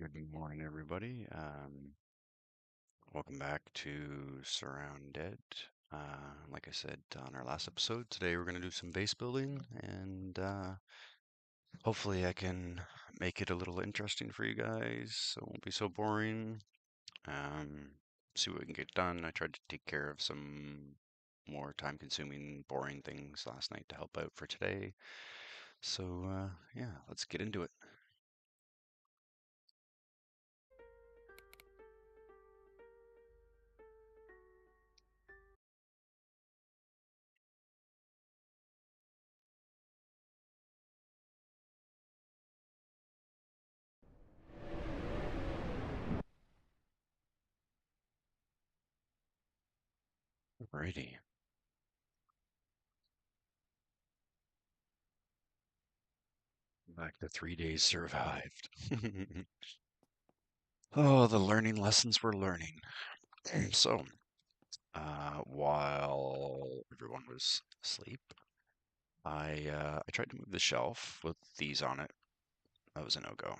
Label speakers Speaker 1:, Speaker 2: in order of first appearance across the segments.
Speaker 1: Good morning, everybody. Welcome back to Surroundead. Like I said on our last episode, today we're going to do some base building, and hopefully I can make it a little interesting for you guys, so it won't be so boring. Um, See what we can get done. I tried to take care of some more time-consuming, boring things last night to help out for today. So, yeah, let's get into it. Alrighty. Back to 3 days survived. Oh, the learning lessons we're learning. So, while everyone was asleep, I tried to move the shelf with these on it. That was a no-go.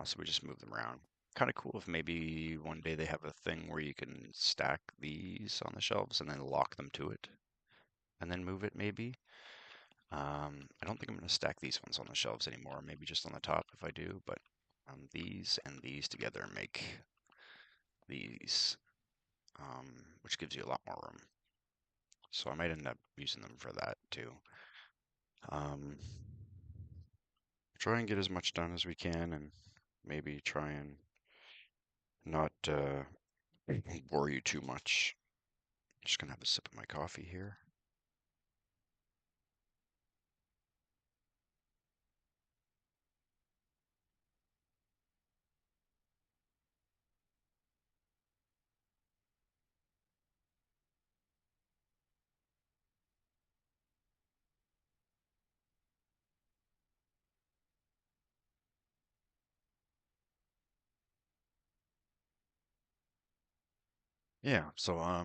Speaker 1: So we just moved them around. Kind of cool if maybe one day they have a thing where you can stack these on the shelves and then lock them to it and then move it maybe. I don't think I'm going to stack these ones on the shelves anymore. Maybe just on the top if I do, but these and these together make these, which gives you a lot more room. So I might end up using them for that too. Um, Try and get as much done as we can, and maybe try and not bore you too much. Just gonna have a sip of my coffee here. Yeah, so I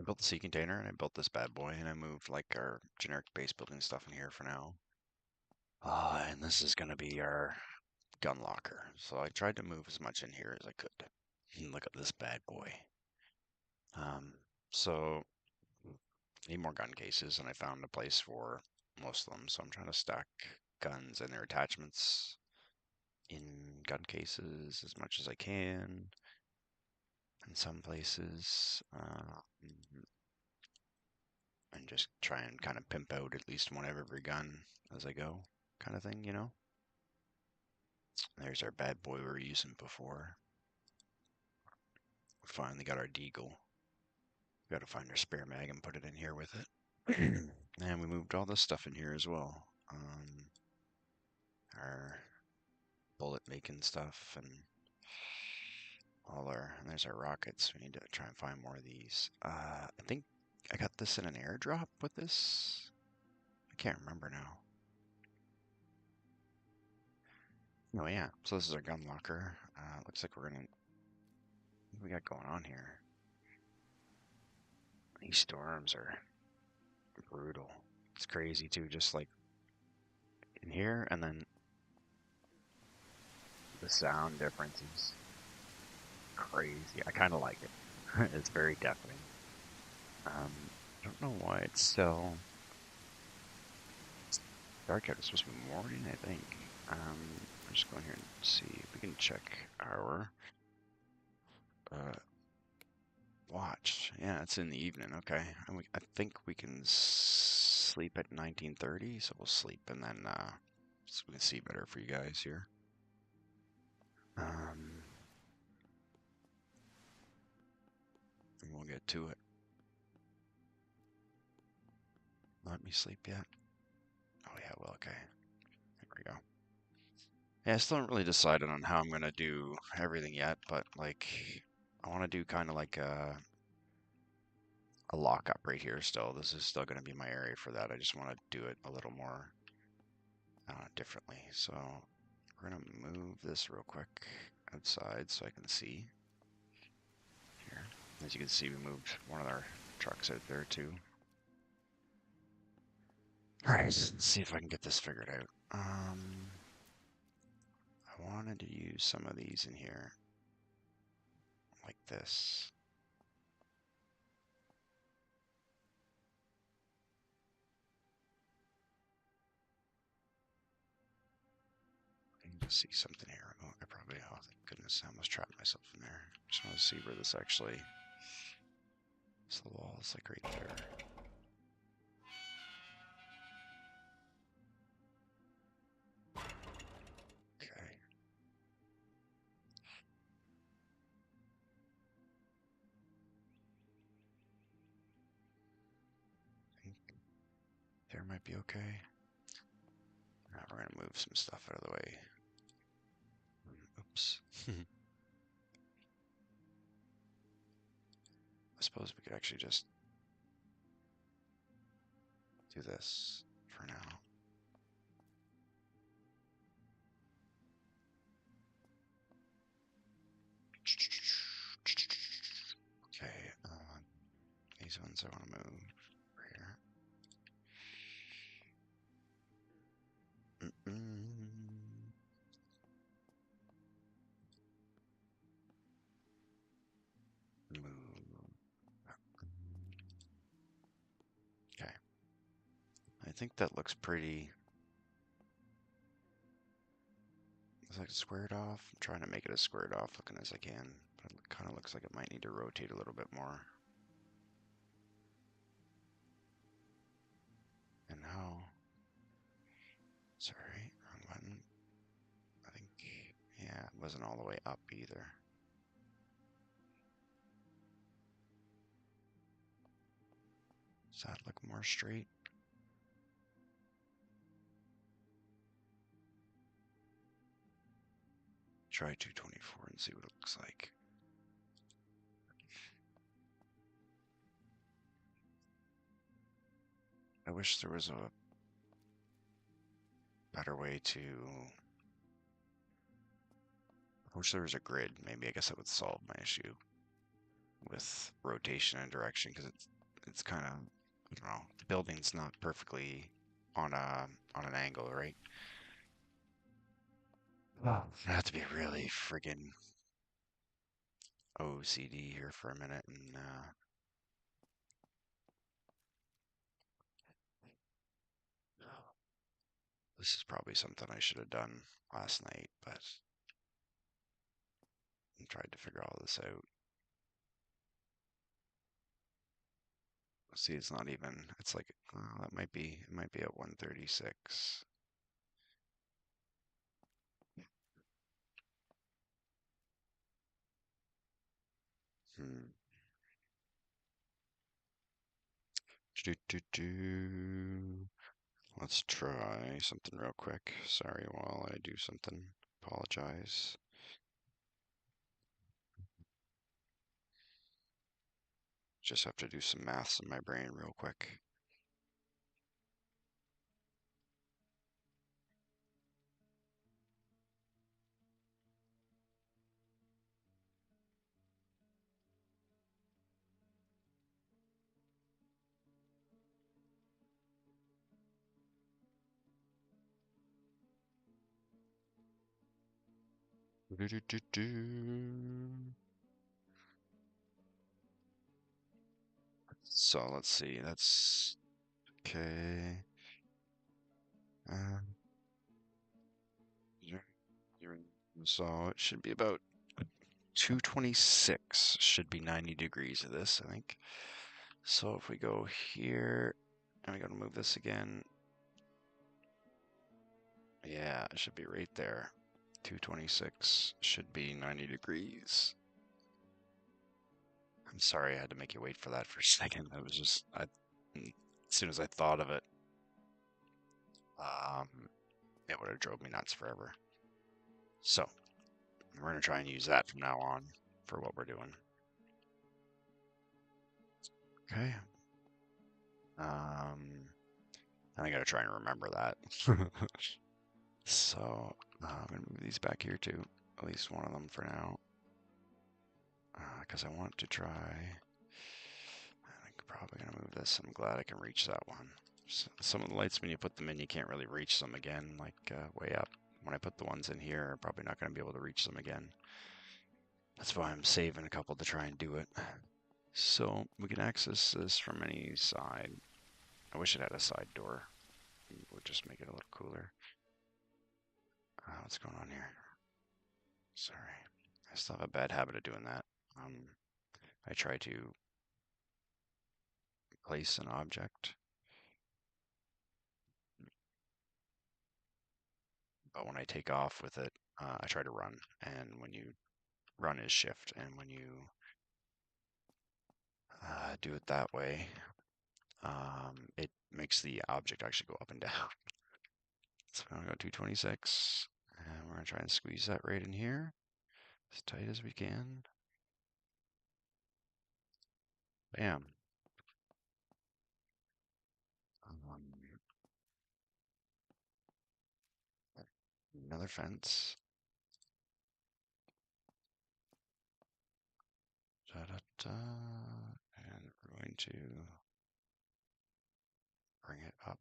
Speaker 1: built the sea container and I built this bad boy and I moved like our generic base building stuff in here for now. And this is gonna be our gun locker. So I tried to move as much in here as I could. Look at this bad boy. Um, so need more gun cases, and I found a place for most of them. So I'm trying to stack guns and their attachments in gun cases as much as I can. In some places, and just try and kind of pimp out at least one of every gun as I go, kind of thing, you know. There's our bad boy we were using before. We finally got our deagle. We got to find our spare mag and put it in here with it. And we moved all this stuff in here as well. Our bullet making stuff and and there's our rockets. We need to try and find more of these. I think I got this in an airdrop with this. I can't remember now. Oh yeah, so this is our gun locker. Looks like what we got going on here? These storms are brutal. It's crazy too, just like in here, and then the sound difference is crazy. I kind of like it. It's very deafening. I don't know why it's so dark out. It's supposed to be morning, I think. I'm just going here and see if we can check our uh, watch. Yeah, it's in the evening. Okay, and I think we can sleep at 19:30, so we'll sleep and then so we can see better for you guys here. And we'll get to it. Let me sleep yet. Oh yeah, well, okay. There we go. Yeah, I still haven't really decided on how I'm gonna do everything yet, but like I want to do kind of like a lockup right here still. This is still going to be my area for that. I just want to do it a little more differently. So we're going to move this real quick outside so I can see here. As you can see, we moved one of our trucks out there too. All right, let's see if I can get this figured out. wanted to use some of these in here, like this. I need to see something here. Oh, I probably, oh, thank goodness, I almost trapped myself in there. Just want to see where this actually, so the wall is like right there. Okay. I think there might be okay. Now we're gonna move some stuff out of the way. Oops. I suppose we could actually just do this for now. Okay, these ones I want to move over here. Move. Okay. I think that looks pretty. It's like squared off. I'm trying to make it as squared off looking as I can, but it kind of looks like it might need to rotate a little bit more. And now, sorry, wrong button. I think, yeah, it wasn't all the way up either. Does that look more straight? Try 224 and see what it looks like. I wish there was a better way to. I wish there was a grid. Maybe I guess that would solve my issue with rotation and direction, because it's kind of, I don't know, the building's not perfectly on an angle, right? Oh, I have to be really friggin' OCD here for a minute, and this is probably something I should have done last night, but I tried to figure all this out. See, it's not even, it's like, that might be, it might be at 136. Hmm. Let's try something real quick. Sorry while I do something. Apologize. Just have to do some maths in my brain real quick. So let's see. That's okay. Uh, so it should be about 226. Should be 90 degrees of this, I think. So if we go here, and we gotta move this again. Yeah, it should be right there. 226 should be 90 degrees. I'm sorry I had to make you wait for that for a second. It was just, as soon as I thought of it, um, it would have drove me nuts forever. So we're gonna try and use that from now on for what we're doing. Okay. And I gotta try and remember that. So I'm gonna move these back here too, at least one of them for now, because I want to try. I'm probably gonna move this. I'm glad I can reach that one. Some of the lights, when you put them in, you can't really reach them again, like way up. when I put the ones in here, I'm probably not going to be able to reach them again. That's why I'm saving a couple to try and do it. So we can access this from any side. I wish it had a side door. It would just make it a little cooler. What's going on here? Sorry. I still have a bad habit of doing that. I try to place an object, but when I take off with it, I try to run. And when you run is shift, and when you do it that way, it makes the object actually go up and down. So I'm gonna go 226, and we're gonna try and squeeze that right in here, as tight as we can. Bam. Another fence. Da, da, da. And we're going to bring it up.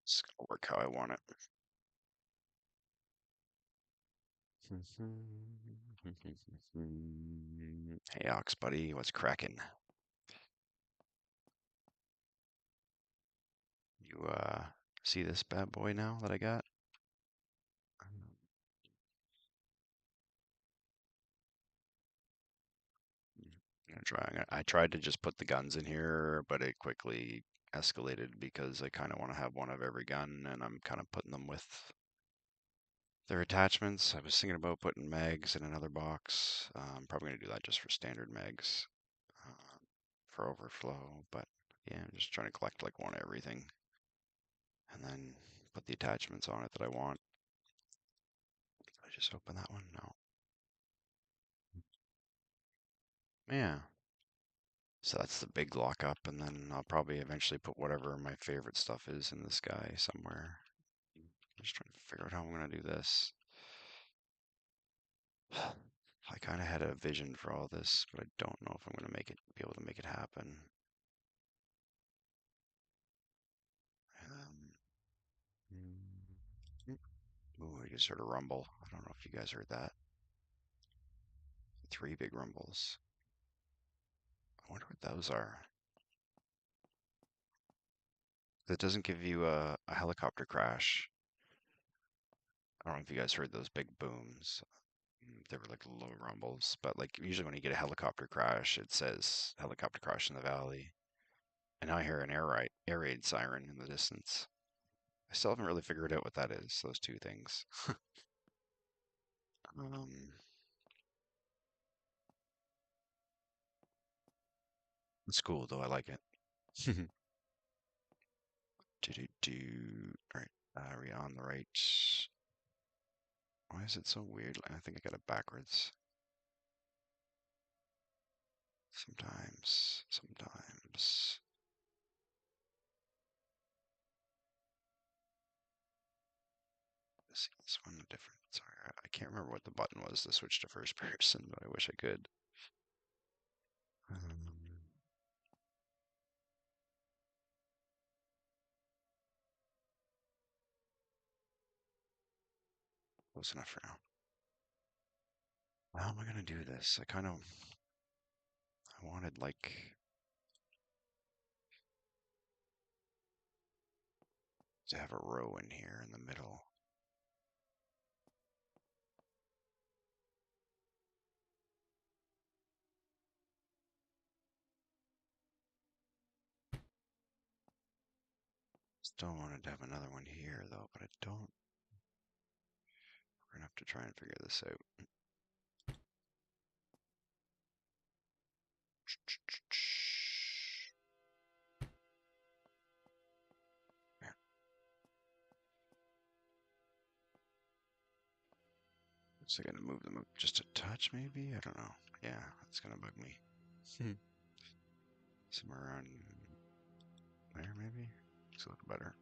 Speaker 1: It's gonna work how I want it. Hey, Ox buddy, what's cracking? You see this bad boy now that I got? I tried to just put the guns in here, but it quickly escalated because I kind of want to have one of every gun, and I'm kind of putting them with their attachments. I was thinking about putting mags in another box. I'm probably going to do that just for standard mags for overflow, but yeah, I'm just trying to collect like one of everything and then put the attachments on it that I want. Did I just open that one? No. Yeah. So that's the big lockup, and then I'll probably eventually put whatever my favorite stuff is in this guy somewhere. I'm just trying to figure out how I'm going to do this. I kind of had a vision for all this, but I don't know if I'm going to be able to make it happen. Ooh, I just heard a rumble. I don't know if you guys heard that. 3 big rumbles. I wonder what those are. That doesn't give you a helicopter crash. I don't know if you guys heard those big booms. They were like low rumbles, but like usually when you get a helicopter crash, it says helicopter crash in the valley. And now I hear an air raid siren in the distance. I still haven't really figured out what that is, those two things. um, it's cool though, I like it. All right, are we on the right? Why is it so weird? I think I got it backwards. Sometimes. Is this one different? Sorry, I can't remember what the button was to switch to first person, but I wish I could. Close enough for now. How am I gonna do this? I wanted like to have a row in here in the middle. Still wanted to have another one here though, but I don't. We're gonna have to try and figure this out. Yeah. Looks like I'm gonna move them up just a touch, maybe? I don't know. Yeah, it's gonna bug me. Somewhere around there, maybe? Looks a little better.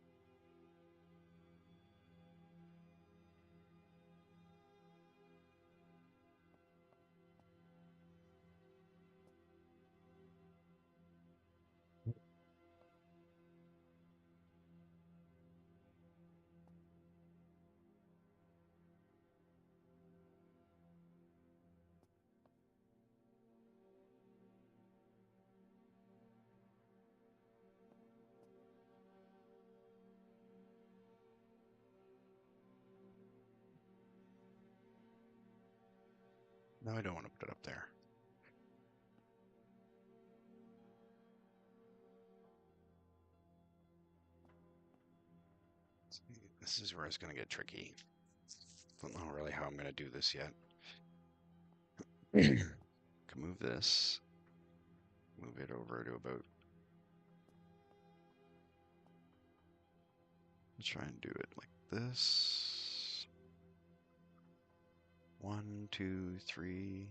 Speaker 1: No, I don't want to put it up there. This is where it's going to get tricky. Don't know really how I'm going to do this yet. Can move this, move it over to about. Let's try and do it like this. 1, 2, 3.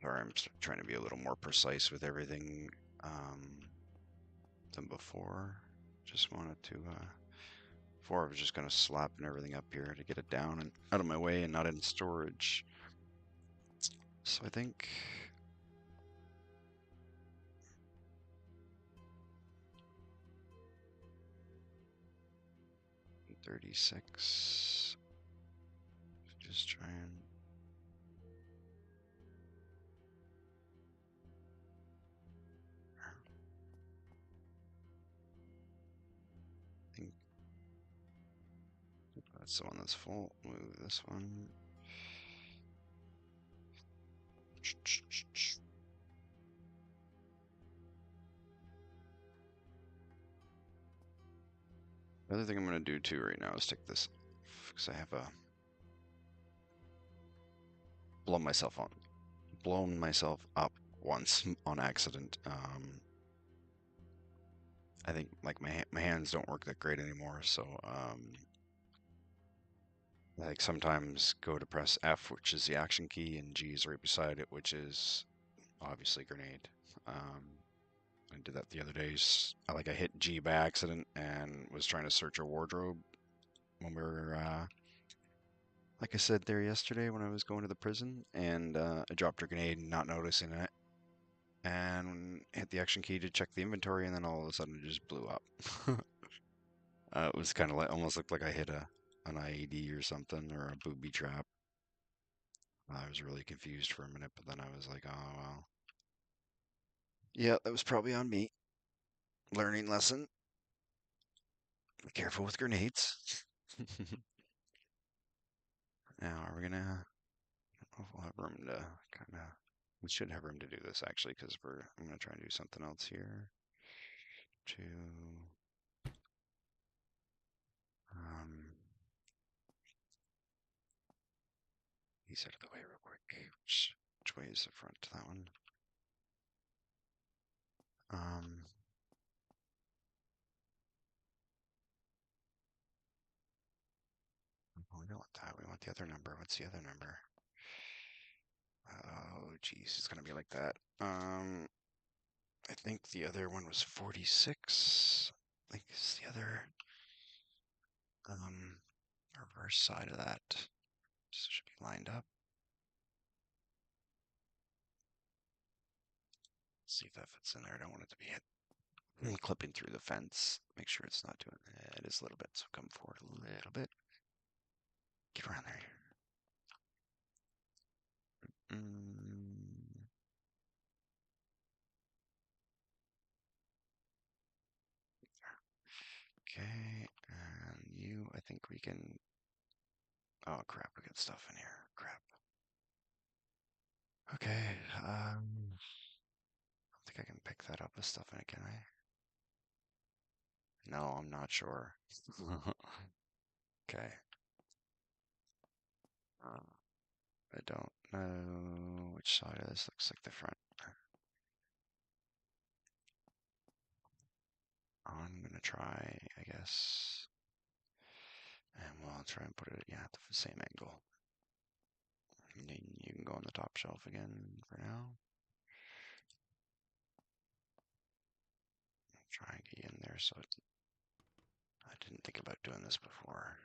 Speaker 1: Sorry, I'm trying to be a little more precise with everything than before. Just wanted to. Before I was just going to slapping everything up here to get it down and out of my way and not in storage. So I think 36. Just try and. I think that's the one that's full. Move this one. The other thing I'm going to do too right now is take this off because I have a blown myself up once on accident. I think like my hands don't work that great anymore, so I like sometimes go to press F, which is the action key, and G is right beside it, which is obviously grenade. I did that the other day. I hit G by accident and was trying to search a wardrobe when we were, like I said there yesterday when I was going to the prison, and I dropped a grenade, not noticing it, and hit the action key to check the inventory, and then all of a sudden it just blew up. It was kind of like almost looked like I hit an IED or something or a booby trap. I was really confused for a minute, but then I was like, oh well. Yeah, that was probably on me. Learning lesson. Be careful with grenades. Now, are we gonna? We'll have room to kind of. We should have room to do this actually, because I'm gonna try and do something else here. To these out of the way real quick. Which way is the front to that one? We don't want that. We want the other number. What's the other number? Oh, geez, it's gonna be like that. I think the other one was 46. I think it's the other reverse side of that. So it should be lined up. See if that fits in there. I don't want it to be clipping through the fence. Make sure it's not doing it. It is a little bit, so come forward a little bit. Get around there. Okay, and you, I think we can. Oh crap, we got stuff in here. Crap. Okay, I don't think I can pick that up with stuff in it, can I? No, I'm not sure. Okay. I don't know which side of this looks like the front. I'm gonna try, I guess, and we'll try and put it, yeah, at the same angle. And then you can go on the top shelf again for now. Try and get you in there, so I didn't think about doing this before.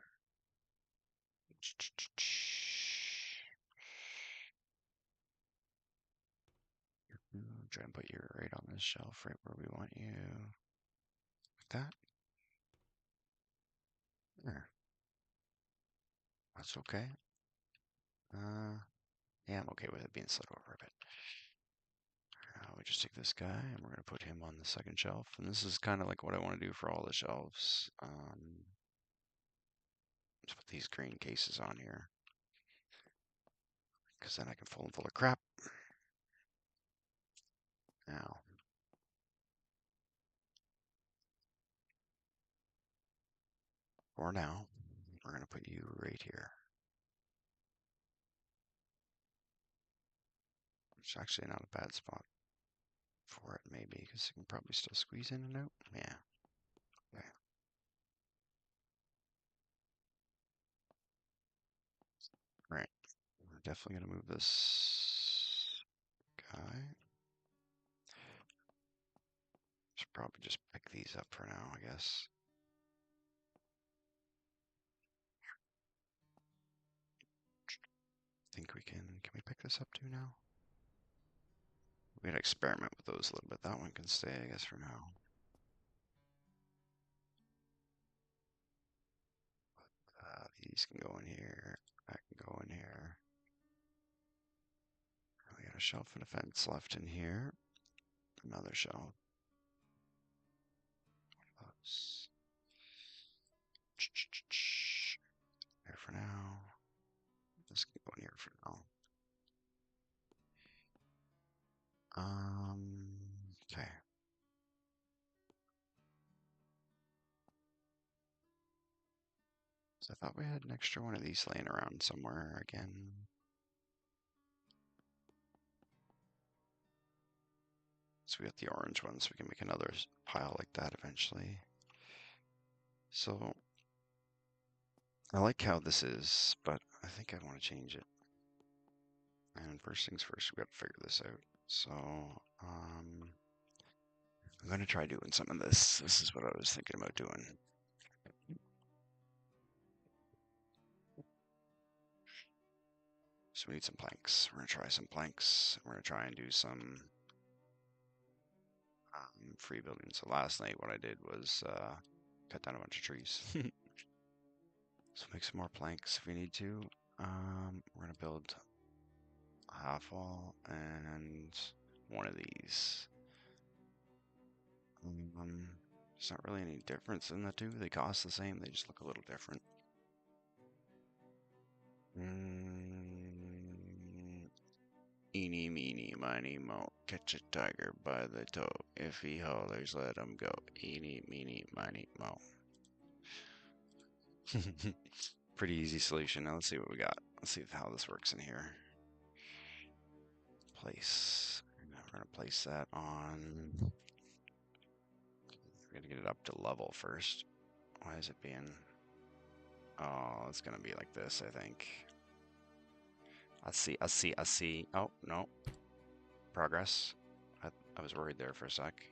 Speaker 1: Try and put you right on this shelf, right where we want you. Like that. There. That's okay. Yeah, I'm okay with it being slid over a bit. We just take this guy and we're going to put him on the second shelf. And this is kind of like what I want to do for all the shelves. Let's put these green cases on here, because then I can fill them full of crap. Now, for now, we're going to put you right here. It's actually not a bad spot for it, maybe, because you can probably still squeeze in and out. Yeah. Okay. Right. We're definitely going to move this guy. Should probably just pick these up for now, I guess. Think we can we pick this up too now? We gotta experiment with those a little bit. That one can stay, I guess, for now. These can go in here. That can go in here. We got a shelf and a fence left in here. Another shelf. Close. There for now. This can go in here for now. Okay. So I thought we had an extra one of these laying around somewhere again. So we got the orange one, so we can make another pile like that eventually. So I like how this is, but I think I want to change it. And first things first, we got to figure this out. So I'm going to try doing some of this. This is what I was thinking about doing. So we need some planks. We're going to try some planks. We're going to try and do some free building. So last night what I did was cut down a bunch of trees. So make some more planks if we need to. We're going to build a half wall and one of these. There's not really any difference in the two. They cost the same. They just look a little different. Eeny, meeny, miny, mo. Catch a tiger by the toe. If he hollers, let him go. Eeny, meeny, miny, mo. Pretty easy solution. Now let's see what we got. Let's see how this works in here. Place. We're going to place that on. We're going to get it up to level first. Why is it being... Oh, it's going to be like this, I think. I see. Oh, no. Progress. I was worried there for a sec.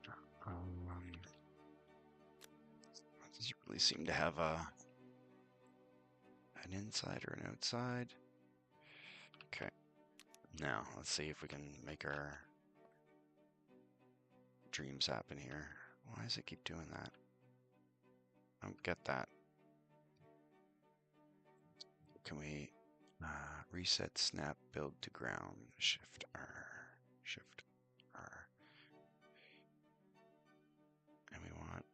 Speaker 1: It doesn't really seem to have an inside or an outside. Okay. Now, let's see if we can make our dreams happen here. Why does it keep doing that? I don't get that. Can we reset snap build to ground? Shift R. Shift R. And we want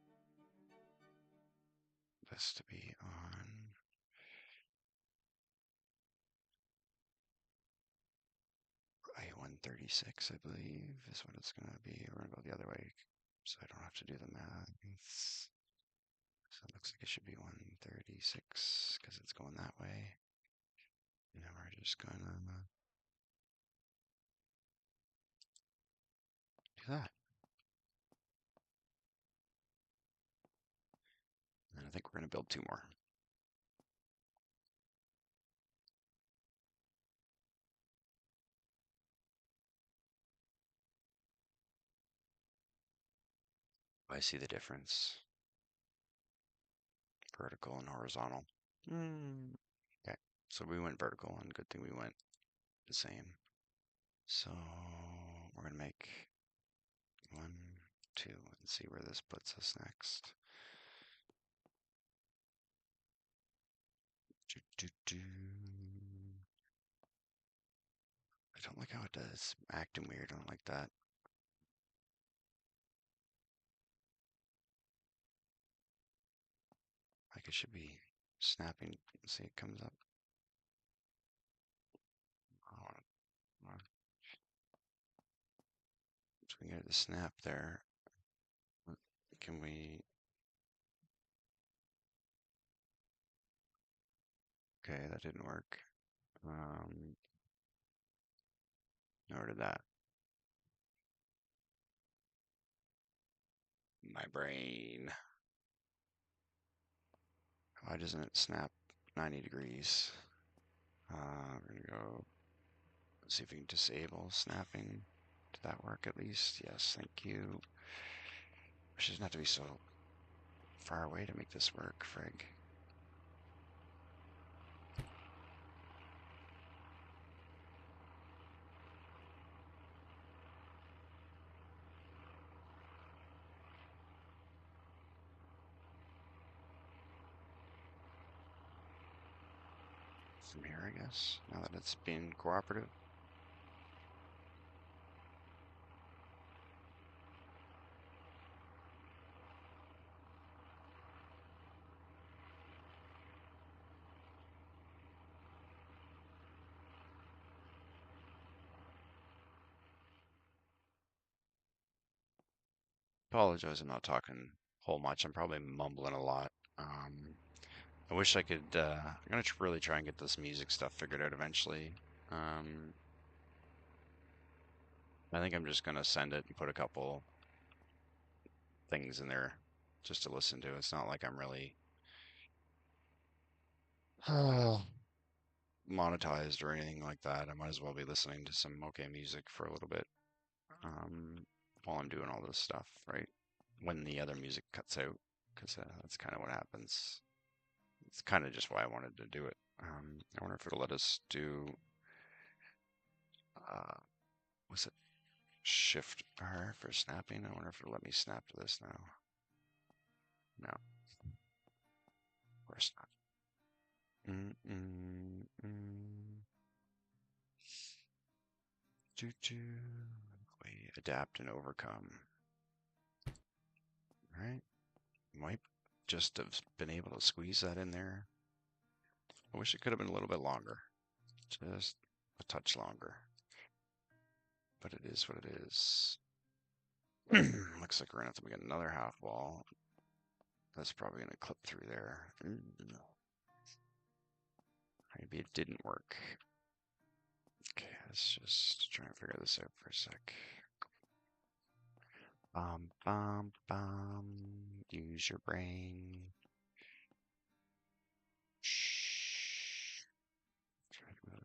Speaker 1: this to be on. I-136, I believe, is what it's going to be. We're going to go the other way, so I don't have to do the math. So it looks like it should be 136, because it's going that way. And we're just going to do that. And I think we're going to build two more. I see the difference. Vertical and horizontal. Okay, so we went vertical, and good thing we went the same. So we're gonna make 1, 2, and see where this puts us next. I don't like how it does. Acting weird. I don't like that. Like it should be snapping. See, it comes up. So we get the snap there. Can we? Okay, that didn't work. Nor did that. My brain. Why doesn't it snap 90 degrees? We're gonna go see if we can disable snapping. Did that work at least? Yes, thank you. Wish it doesn't have to be so far away to make this work, frig. From here, I guess, now that it's been cooperative. Apologize, I'm not talking whole much. I'm probably mumbling a lot. I wish I could, I'm gonna really try and get this music stuff figured out eventually. I think I'm just gonna send it and put a couple things in there just to listen to. It's not like I'm really monetized or anything like that. I might as well be listening to some okay music for a little bit while I'm doing all this stuff, right? When the other music cuts out, because that's kind of what happens. It's kind of just why I wanted to do it. I wonder if it'll let us do, was it Shift R for snapping? I wonder if it'll let me snap to this now. No, of course not. We adapt and overcome. Right? Might just have been able to squeeze that in there. I wish it could have been a little bit longer. Just a touch longer. But it is what it is. Looks like we're gonna have to make another half wall. That's probably gonna clip through there. Maybe it didn't work. Okay, let's just try and figure this out for a sec. Use your brain. Shh.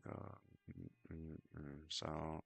Speaker 1: Go. So.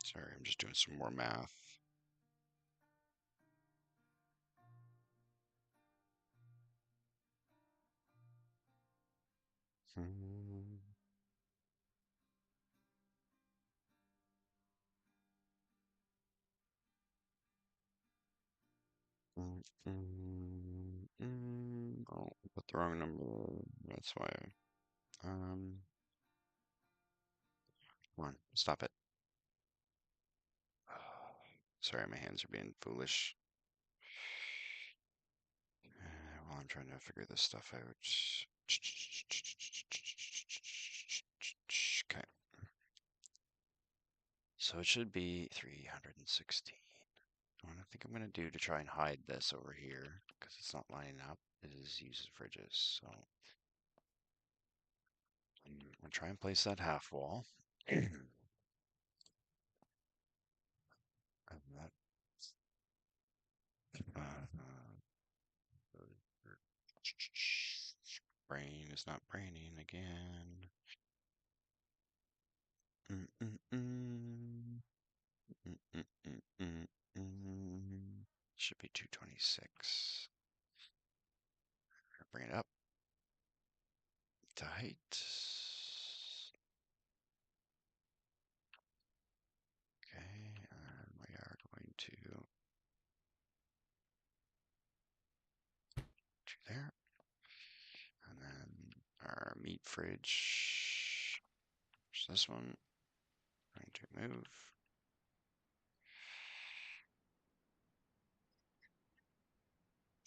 Speaker 1: Sorry, I'm just doing some more math. Oh, put the wrong number. That's why. Come on, stop it. Sorry, my hands are being foolish. While I'm trying to figure this stuff out. Okay. So it should be 316. What I think I'm going to do to try and hide this over here, because it's not lining up, is use fridges. So I'm going to try and place that half wall. And that brain is not braining again. Should be 226. Bring it up to height. Okay, and we are going to do there. And then our meat fridge. There's this one. Going to move.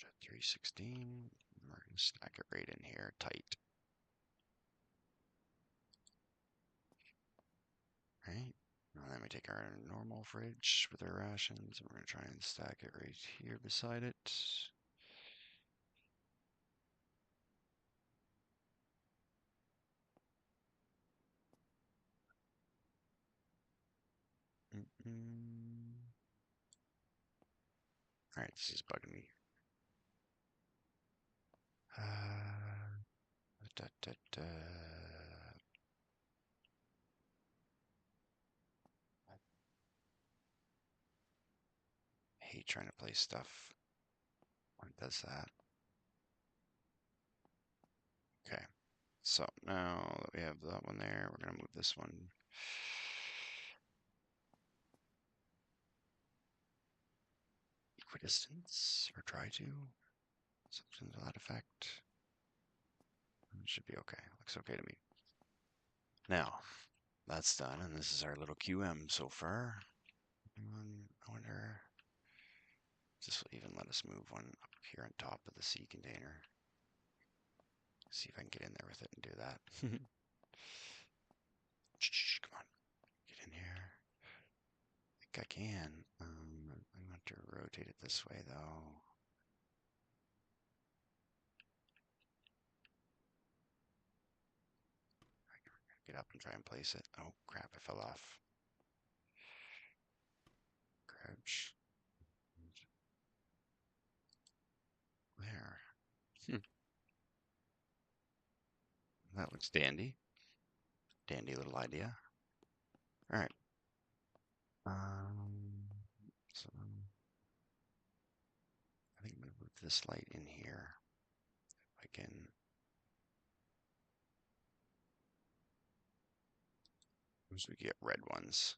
Speaker 1: At 316. We're going to stack it right in here, tight. Right. And then we take our normal fridge with our rations, and we're going to try and stack it right here beside it. Alright, this is bugging me. Da, da, da. I hate trying to place stuff when it does that. Okay, so now that we have that one there, we're going to move this one. Equidistance, or try to. Something to that effect. It should be okay. Looks okay to me. Now, that's done, and this is our little QM so far. I wonder if this will even let us move one up here on top of the C container. See if I can get in there with it and do that. Come on, get in here. I think I can. I'm going to rotate it this way, though. Get up and try and place it. Oh, crap, I fell off. Crouch. There. That looks dandy. Dandy little idea. All right. So I think I'm going to move this light in here. If I can. As we get red ones.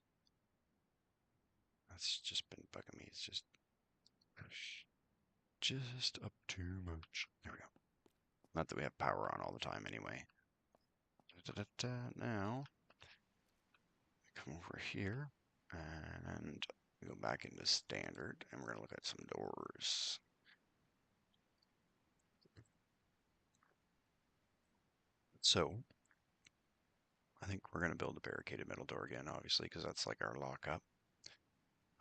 Speaker 1: That's just been bugging me. It's just up too much. There we go. Not that we have power on all the time anyway. Now, come over here and go back into standard, and we're going to look at some doors. So, I think we're going to build a barricaded metal door again, obviously, because that's like our lockup.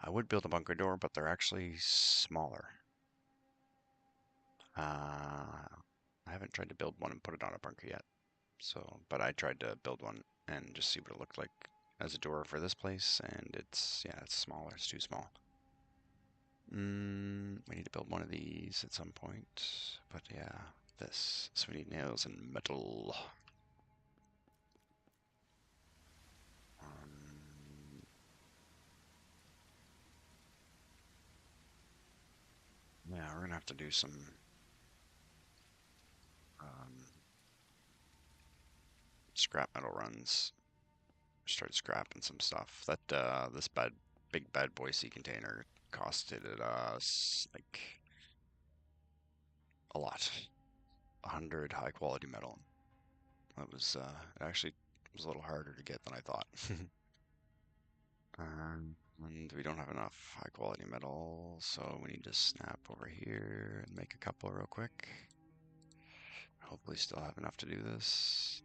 Speaker 1: I would build a bunker door, but they're actually smaller. I haven't tried to build one and put it on a bunker yet. So, but I tried to build one and just see what it looked like as a door for this place, and it's smaller. It's too small. We need to build one of these at some point, but yeah, this. So we need nails and metal. Yeah, we're gonna have to do some scrap metal runs. Start scrapping some stuff. That this big bad boy sea container costed us like a lot. 100 high quality metal. That was it actually was a little harder to get than I thought. And we don't have enough high quality metal, so we need to snap over here and make a couple real quick. Hopefully still have enough to do this.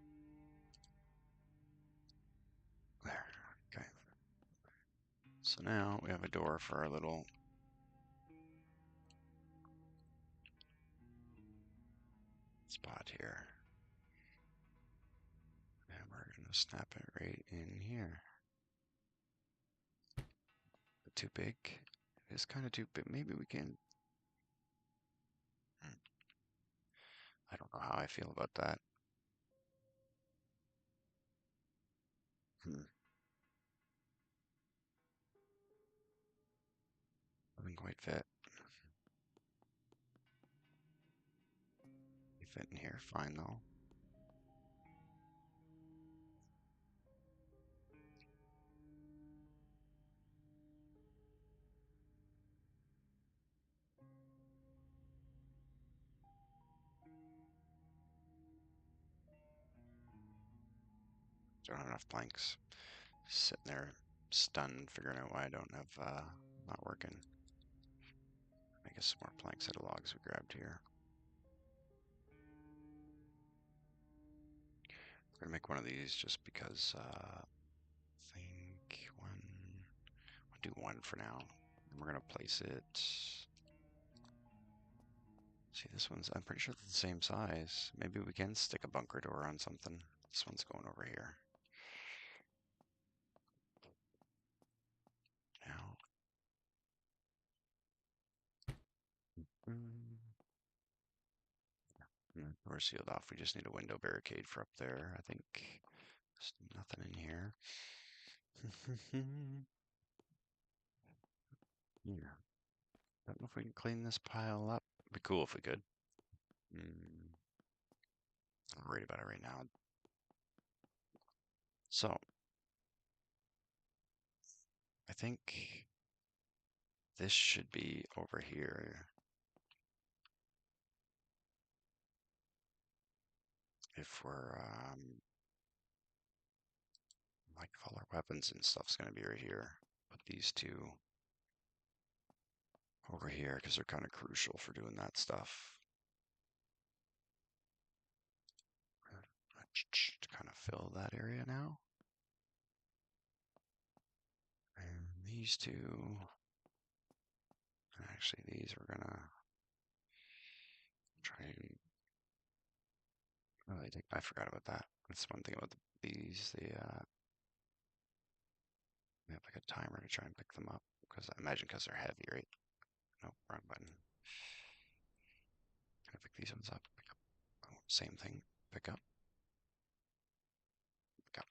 Speaker 1: There, okay. So now we have a door for our little spot here. And we're going to snap it right in here. Too big. It is kind of too big. Maybe we can. I don't know how I feel about that. Doesn't quite fit. You fit in here fine though. Don't have enough planks. Sitting there stunned, figuring out why I don't have not working. I guess some more planks out of logs we grabbed here. We're gonna make one of these just because I think I'll do one for now. And we're gonna place it. See, this one's, I'm pretty sure it's the same size. Maybe we can stick a bunker door on something. This one's going over here. Now. We're sealed off. We just need a window barricade for up there. I think there's nothing in here. Yeah. Don't know if we can clean this pile up. It'd be cool if we could. I'm worried about it right now. So, I think this should be over here. If we're, like all our weapons and stuff's gonna be right here. Put these two over here because they're kind of crucial for doing that stuff. To kind of fill that area now. And these two, actually these we're gonna try and, oh, I forgot about that. That's one thing about these, they have like a timer to try and pick them up, because I imagine because they're heavy, right? Nope, wrong button. Gonna pick these ones up, pick up, oh, same thing, pick up.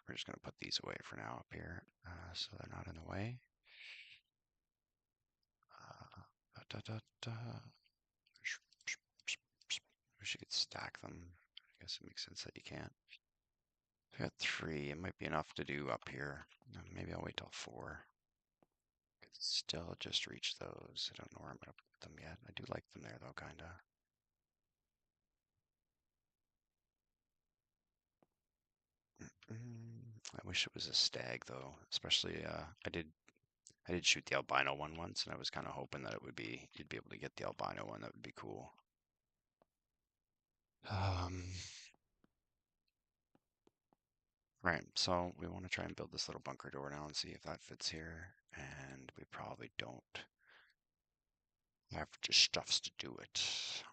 Speaker 1: We're just gonna put these away for now up here, so they're not in the way. Wish you could stack them. I guess it makes sense that you can't. We got 3. It might be enough to do up here. Maybe I'll wait till 4. Could still just reach those. I don't know where I'm gonna put them yet. I do like them there though, kinda. I wish it was a stag though. Especially I did shoot the albino one once, and I was kind of hoping that it would be you'd be able to get the albino one. That would be cool. Right, so we want to try and build this little bunker door now and see if that fits here, and we probably don't have just stuffs to do it.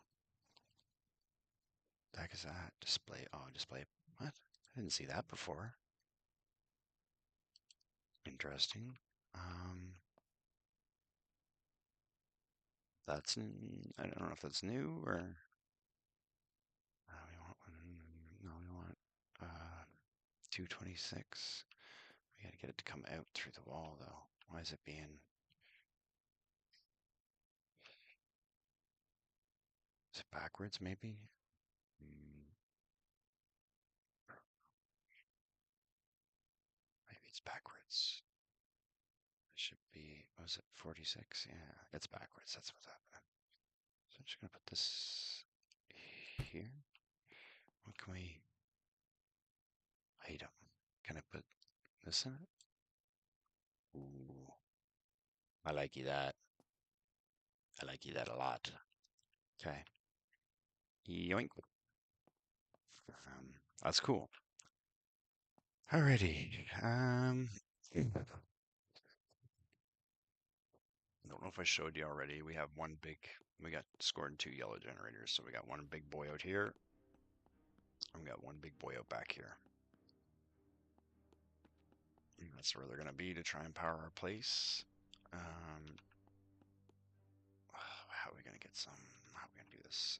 Speaker 1: What the heck is that? Display, oh, display, what? I didn't see that before. Interesting. That's, I don't know if that's new or, we want one, no, we want, 226. We gotta get it to come out through the wall though. Why is it being, is it backwards maybe? Maybe it's backwards. It should be, was it 46? Yeah, it's backwards. That's what's happening. So I'm just going to put this here. What can we, item? Can I put this in it? Ooh, I like you that. I like you that a lot. Okay. Yoink. That's cool. Alrighty. don't know if I showed you already. We have we got scored 2 yellow generators. So we got one big boy out here, and we got one big boy out back here. And that's where they're going to be to try and power our place. How are we going to get some? How are we going to do this?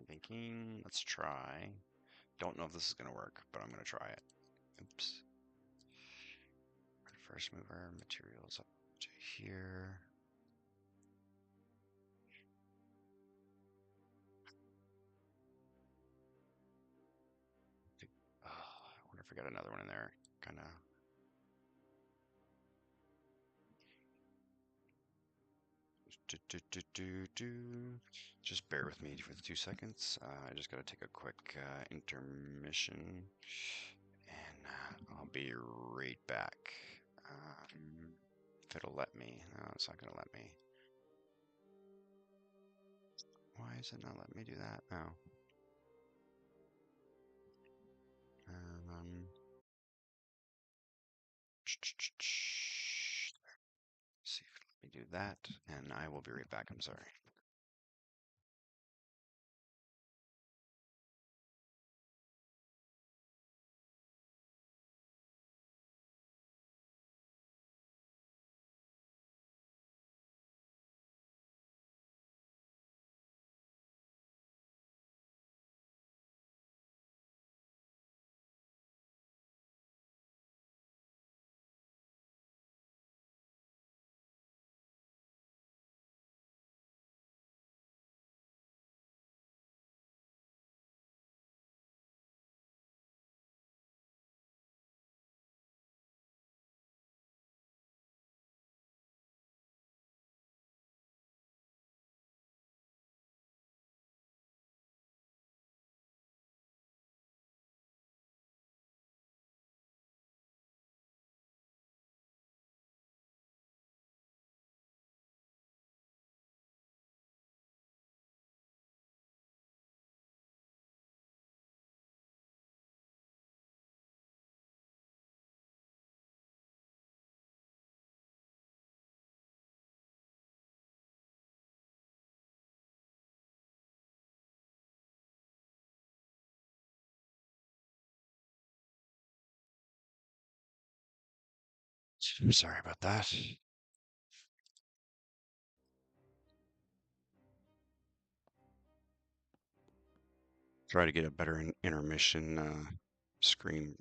Speaker 1: Thinking. Let's try. Don't know if this is going to work, but I'm going to try it. Oops. First mover, materials up to here. Oh, I wonder if I got another one in there. Kind of. Just bear with me for 2 seconds. I just got to take a quick intermission, and I'll be right back. If it'll let me. No, it's not going to let me. Why is it not letting me do that? Oh. See if it'll let me do that, and I will be right back. I'm sorry. I'm sorry about that. Try to get a better intermission screen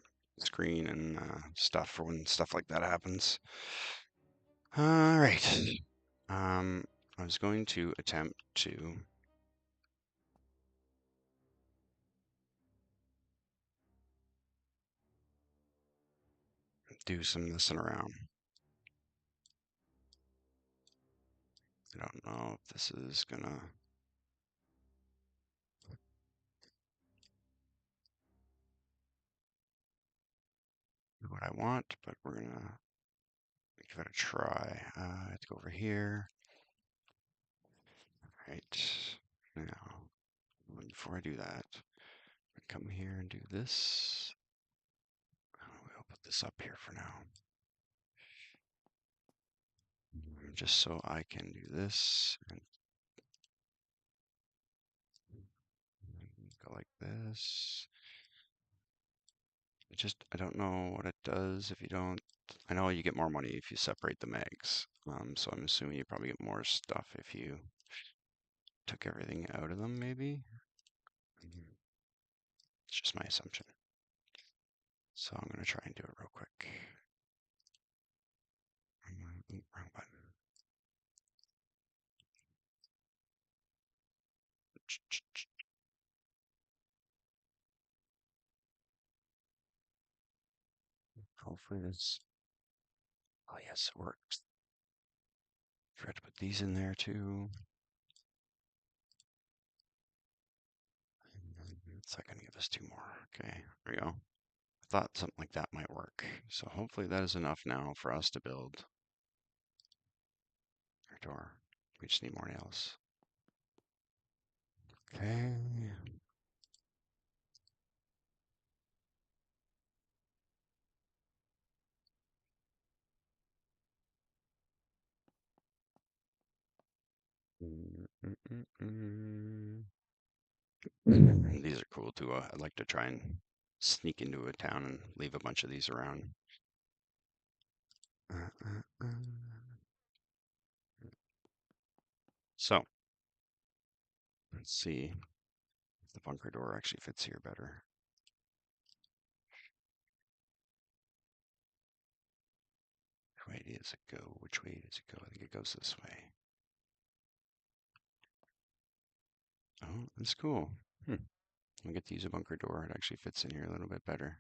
Speaker 1: and stuff for when stuff like that happens. All right. I was going to attempt to do some messing around. I don't know if this is gonna do what I want, but we're gonna give it a try. I have to go over here. All right. Now, before I do that, I come here and do this. We'll put this up here for now. Just so I can do this and go like this. I don't know what it does if you don't. I know you get more money if you separate the megs. So I'm assuming you probably get more stuff if you took everything out of them, maybe. It's just my assumption. So I'm gonna try and do it real quick. Wrong button. Hopefully this. Oh yes, it works. Forgot to put these in there too. It's not gonna give us 2 more. Okay, there we go. I thought something like that might work. So hopefully that is enough now for us to build our door. We just need more nails. Okay. These are cool too. I'd like to try and sneak into a town and leave a bunch of these around. So, let's see if the bunker door actually fits here better. Which way does it go? Which way does it go? I think it goes this way. Oh, that's cool. I get to use a bunker door. It actually fits in here a little bit better.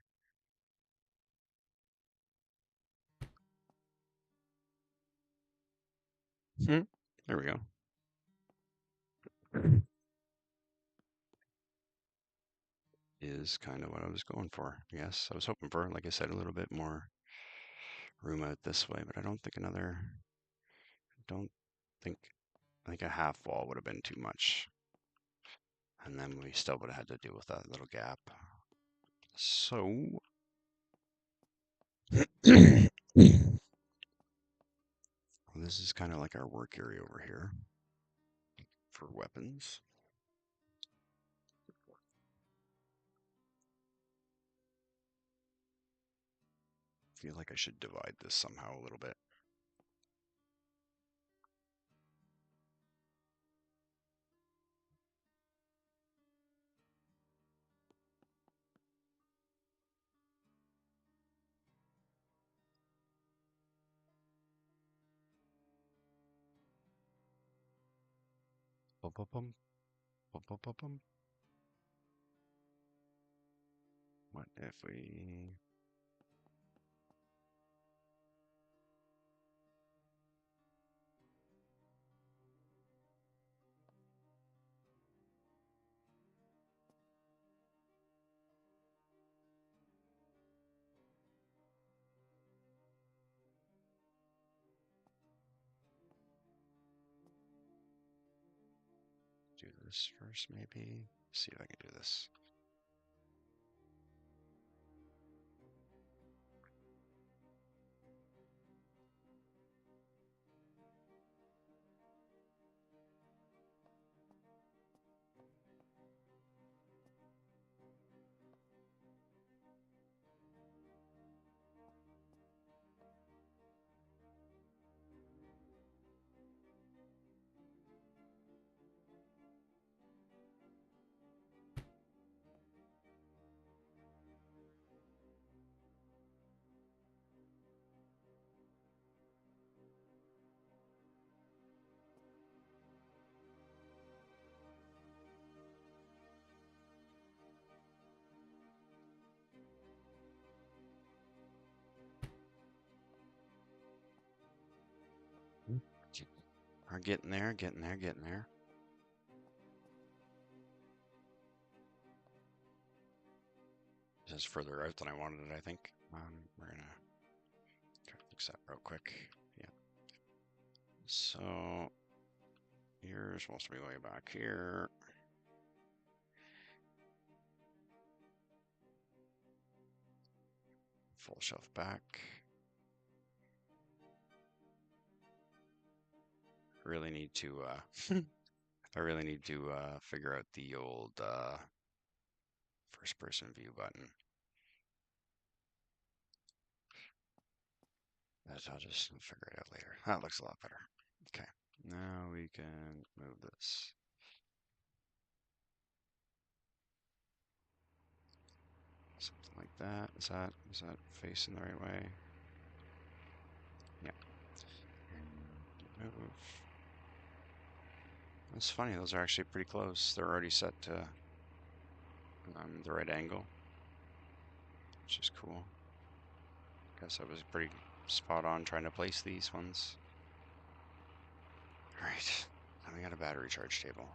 Speaker 1: There we go. Is kind of what I was going for. Yes, I was hoping for, like I said, a little bit more room out this way, but I don't think I think a half wall would have been too much. And then we still would have had to deal with that little gap. So, this is kind of like our work area over here for weapons. I feel like I should divide this somehow a little bit. Bum, bum, bum, bum, bum, bum, bum. What if we... do this first, maybe? See if I can do this. Are getting there, getting there, getting there. This is further out than I wanted it, I think. We're gonna try to fix that real quick. Yeah. So you're supposed to be way back here. Full shelf back. Really need to I really need to figure out the old first person view button. I'll just figure it out later. That looks a lot better. Okay. Now we can move this. Something like that. Is that facing the right way? Yeah. Move. That's funny. Those are actually pretty close. They're already set to the right angle, which is cool. Guess I was pretty spot on trying to place these ones. All right. Now we got a battery charge table.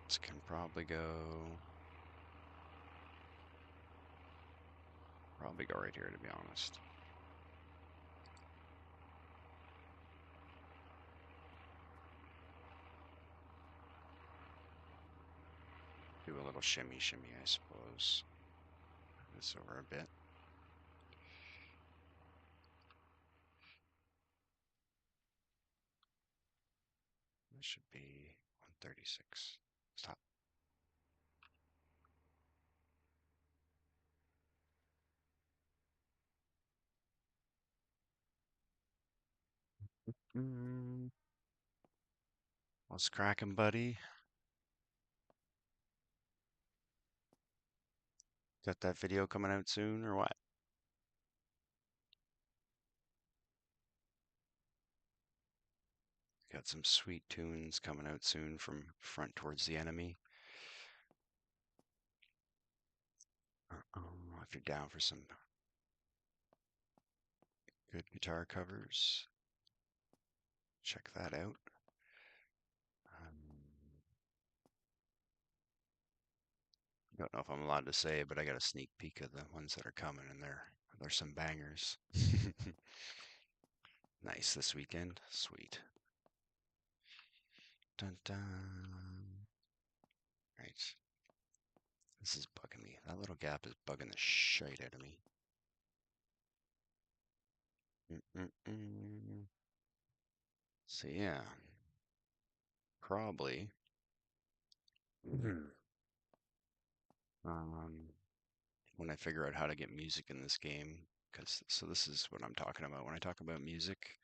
Speaker 1: This can probably go right here, to be honest. Do a little shimmy, I suppose. Move this over a bit. should be 136. Stop. What's cracking, buddy? Got that video coming out soon or what? Got some sweet tunes coming out soon from Front Towards the Enemy. If you're down for some good guitar covers, check that out. Don't know if I'm allowed to say, but I got a sneak peek of the ones that are coming, and there's some bangers. Nice this weekend. Sweet. Dun dun. Right. This is bugging me. That little gap is bugging the shite out of me. So yeah, probably. Um, when I figure out how to get music in this game, because so this is what I'm talking about when I talk about music.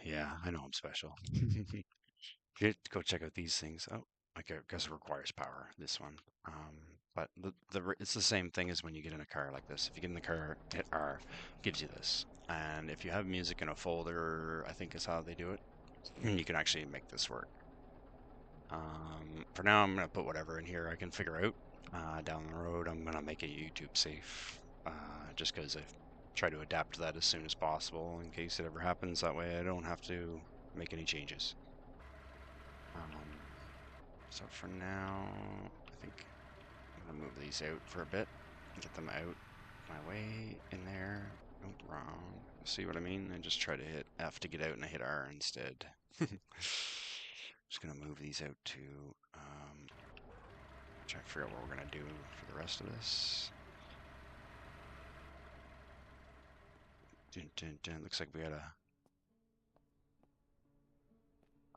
Speaker 1: Yeah, I know I'm special. Go check out these things. Oh, I guess it requires power. This one. But it's the same thing as when you get in a car like this. If you get in the car, hit R, it gives you this. And if you have music in a folder, I think is how they do it. You can actually make this work. For now, I'm gonna put whatever in here I can figure out. Down the road, I'm gonna make it YouTube safe, just because I try to adapt to that as soon as possible in case it ever happens. That way, I don't have to make any changes. So for now, I think I'm gonna move these out for a bit, get them out my way in there. Nope, wrong. See what I mean? I just try to hit F to get out and I hit R instead. Just gonna move these out to try to figure out what we're gonna do for the rest of this. Dun, dun, dun. Looks like we got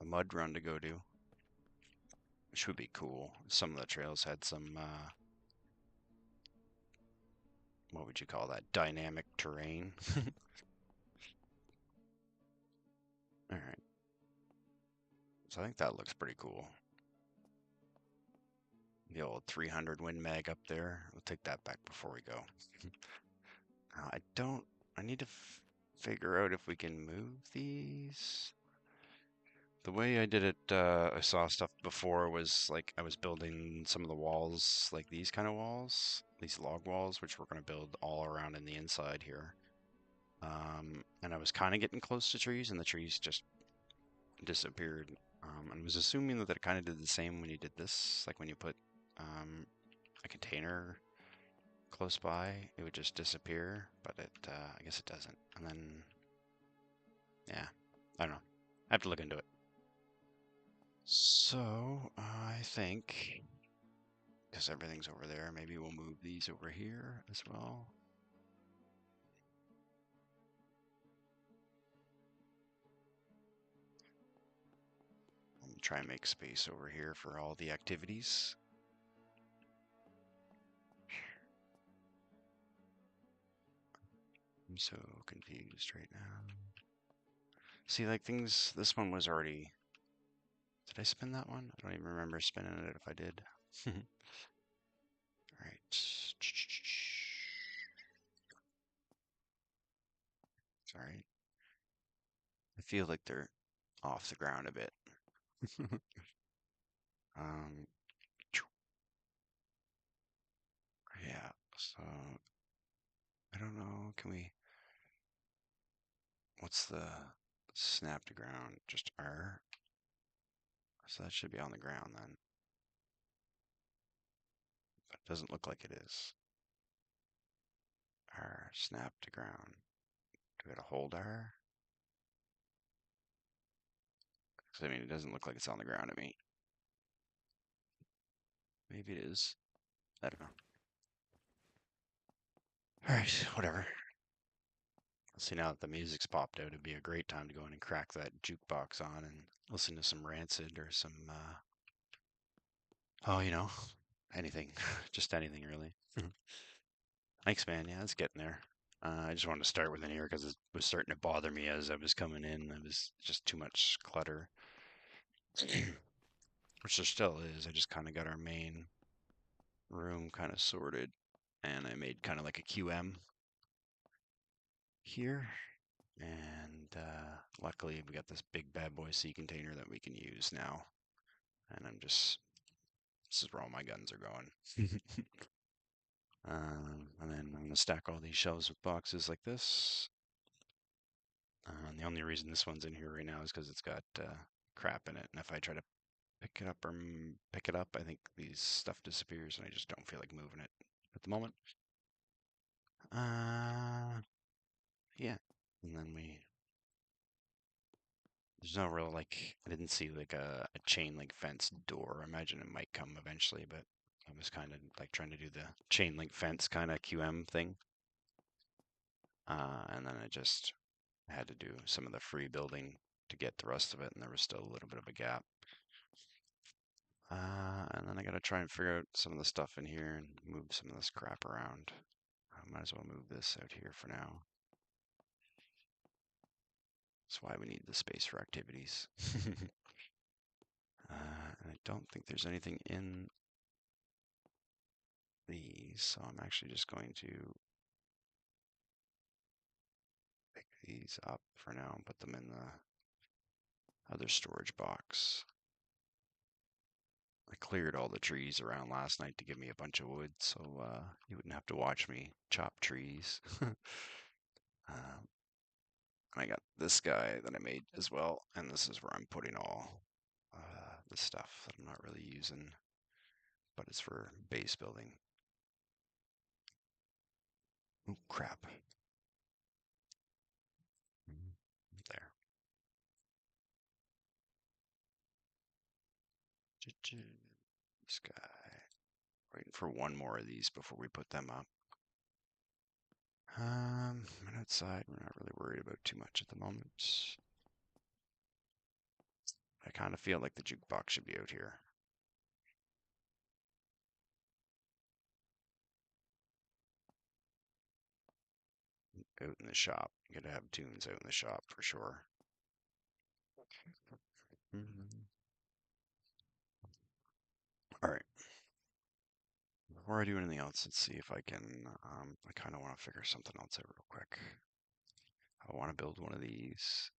Speaker 1: a mud run to go do, which would be cool. Some of the trails had some what would you call that? Dynamic terrain. All right. So I think that looks pretty cool. The old 300 Win Mag up there. We'll take that back before we go. I need to figure out if we can move these. The way I did it, I saw stuff before was like I was building some of the walls, like these kind of walls, these log walls, which we're going to build all around in the inside here. And I was kind of getting close to trees, and the trees just disappeared. And was assuming that it kind of did the same when you did this, like when you put a container close by, it would just disappear, but I guess it doesn't. And then, yeah, I don't know. I have to look into it. So I think, because everything's over there, maybe we'll move these over here as well. Let me try and make space over here for all the activities. I'm so confused right now. See, like things, this one was already, did I spin that one? I don't even remember spinning it if I did. All right. Sorry. I feel like they're off the ground a bit. um, yeah, so I don't know. What's the snap to ground? Just R? So that should be on the ground then. But it doesn't look like it is. R, snap to ground. Do we gotta hold R? Because I mean, it doesn't look like it's on the ground to me. Maybe it is. I don't know. All right, whatever. See, now that the music's popped out, it'd be a great time to go in and crack that jukebox on and listen to some Rancid or some, oh, anything. Just anything, really. Thanks, man. Yeah, it's getting there. I just wanted to start with an ear because it was starting to bother me as I was coming in. It was just too much clutter, which there still is. I just kind of got our main room kind of sorted, and I made kind of like a QM here. And luckily, we got this big bad boy sea container that we can use now. And this is where all my guns are going. And then I'm going to stack all these shelves with boxes like this. And the only reason this one's in here right now is because it's got crap in it. And if I try to pick it up, I think these stuff disappears, and I just don't feel like moving it at the moment. Yeah. And then there's no real I didn't see like a chain link fence door. I imagine it might come eventually, but I was kind of like trying to do the chain link fence kind of QM thing. And then I just had to do some of the free building to get the rest of it, and there was still a little bit of a gap. And then I got to try and figure out some of the stuff in here and move some of this crap around. I might as well move this out here for now. That's why we need the space for activities. And I don't think there's anything in these, so I'm actually just going to pick these up for now and put them in the other storage box. I cleared all the trees around last night to give me a bunch of wood, so you wouldn't have to watch me chop trees. I got this guy that I made as well, and this is where I'm putting all the stuff that I'm not really using, but it's for base building. Oh, crap. There. This guy. Waiting for one more of these before we put them up. And outside, we're not really worried about too much at the moment. I kind of feel like the jukebox should be out here. Out in the shop. You gotta have tunes out in the shop for sure. All right. Before I do anything else, let's see if I can. I kind of want to figure something else out real quick. I want to build one of these.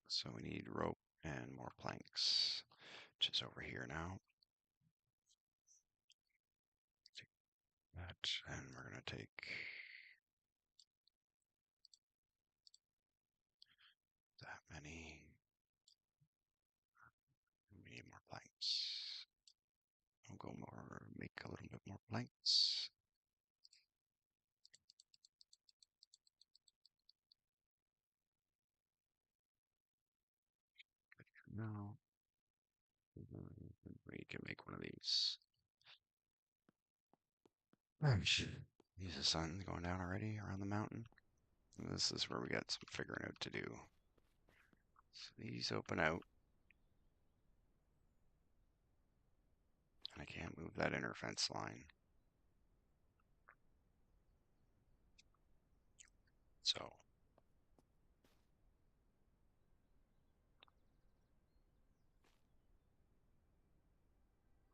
Speaker 1: So we need rope and more planks, which is over here now. Take that, and we're going to take that many. We need more planks. I'll go more, make a little bit more planks. No. We can make one of these. Use the sun going down already around the mountain. This is where we got some figuring out to do. So these open out. And I can't move that inner fence line. So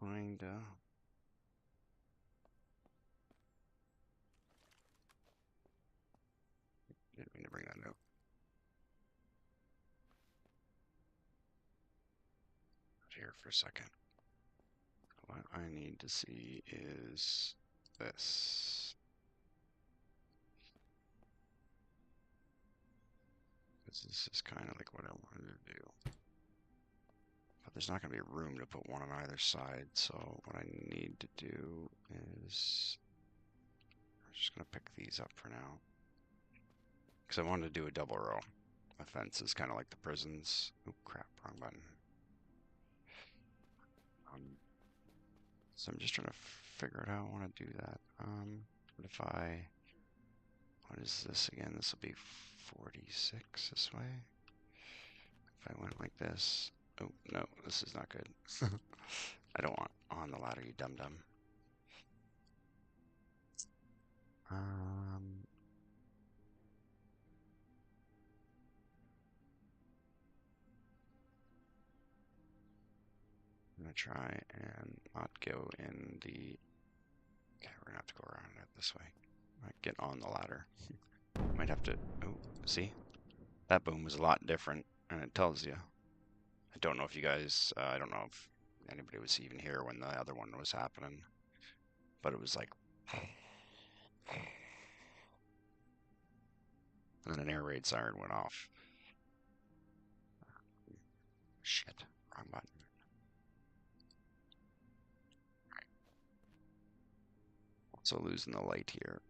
Speaker 1: going to didn't mean to bring that out. Here for a second. What I need to see is this. This is kind of like what I wanted to do. But there's not going to be room to put one on either side, so what I need to do is I'm just going to pick these up for now. Because I wanted to do a double row. A fence is kind of like the prisons. Oh crap, wrong button. So I'm just trying to figure out how I want to do that. What if I What is this again? This will be 46 this way. If I went like this. Oh, no, this is not good. I don't want on the ladder, you dum-dum. I'm gonna try and not go in the... Okay, we're gonna have to go around it this way. Might get on the ladder. Might have to... Oh, see? That boom was a lot different, and it tells you. I don't know if you guys... I don't know if anybody was even here when the other one was happening. But it was like... And then an air raid siren went off. Shit, wrong button. Right. Also losing the light here.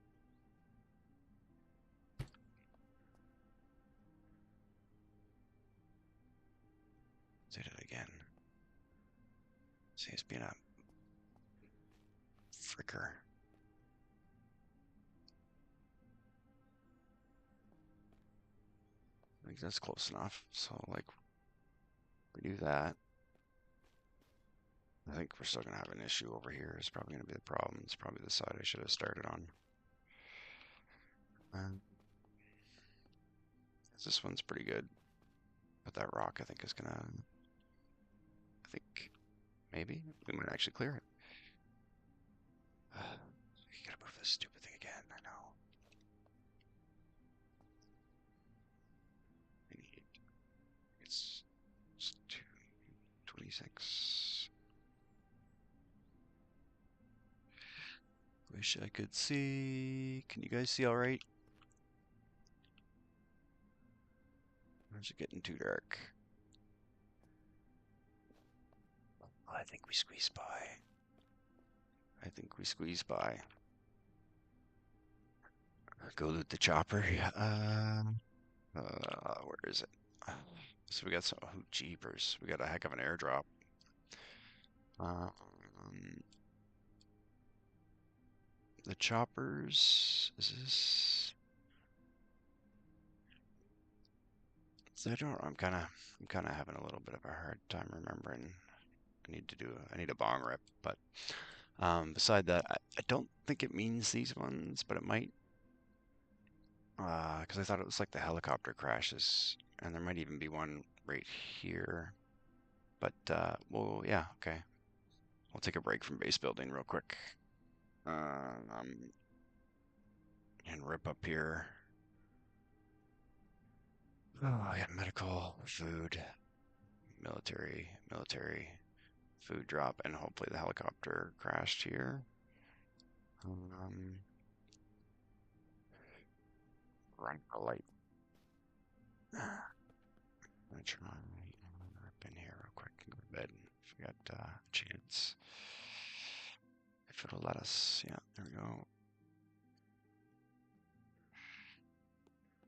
Speaker 1: Did it again. See, it's being a fricker. I think that's close enough. So, like, we do that. I think we're still going to have an issue over here. It's probably going to be the problem. It's probably the side I should have started on. This one's pretty good. But that rock, I think, is going to... I think maybe we might actually clear it. You got to move this stupid thing again. I know. I need... It's 226. Wish I could see. Can you guys see all right? Or is it getting too dark? Oh, I think we squeezed by. I think we squeezed by. Go loot the chopper. Where is it? So we got some... Oh, jeepers. We got a heck of an airdrop. The choppers... Is this... So I'm kind of having a little bit of a hard time remembering. I need a bong rip, but beside that, I don't think it means these ones, but it might, because I thought it was like the helicopter crashes, and there might even be one right here. But well, yeah, okay. We'll take a break from base building real quick, and rip up here. Oh, I got medical, food, military, food drop, and hopefully the helicopter crashed here. Run for light. I'm gonna try and rip in here real quick and go to bed if we got a chance. If it'll let us. Yeah, there we go.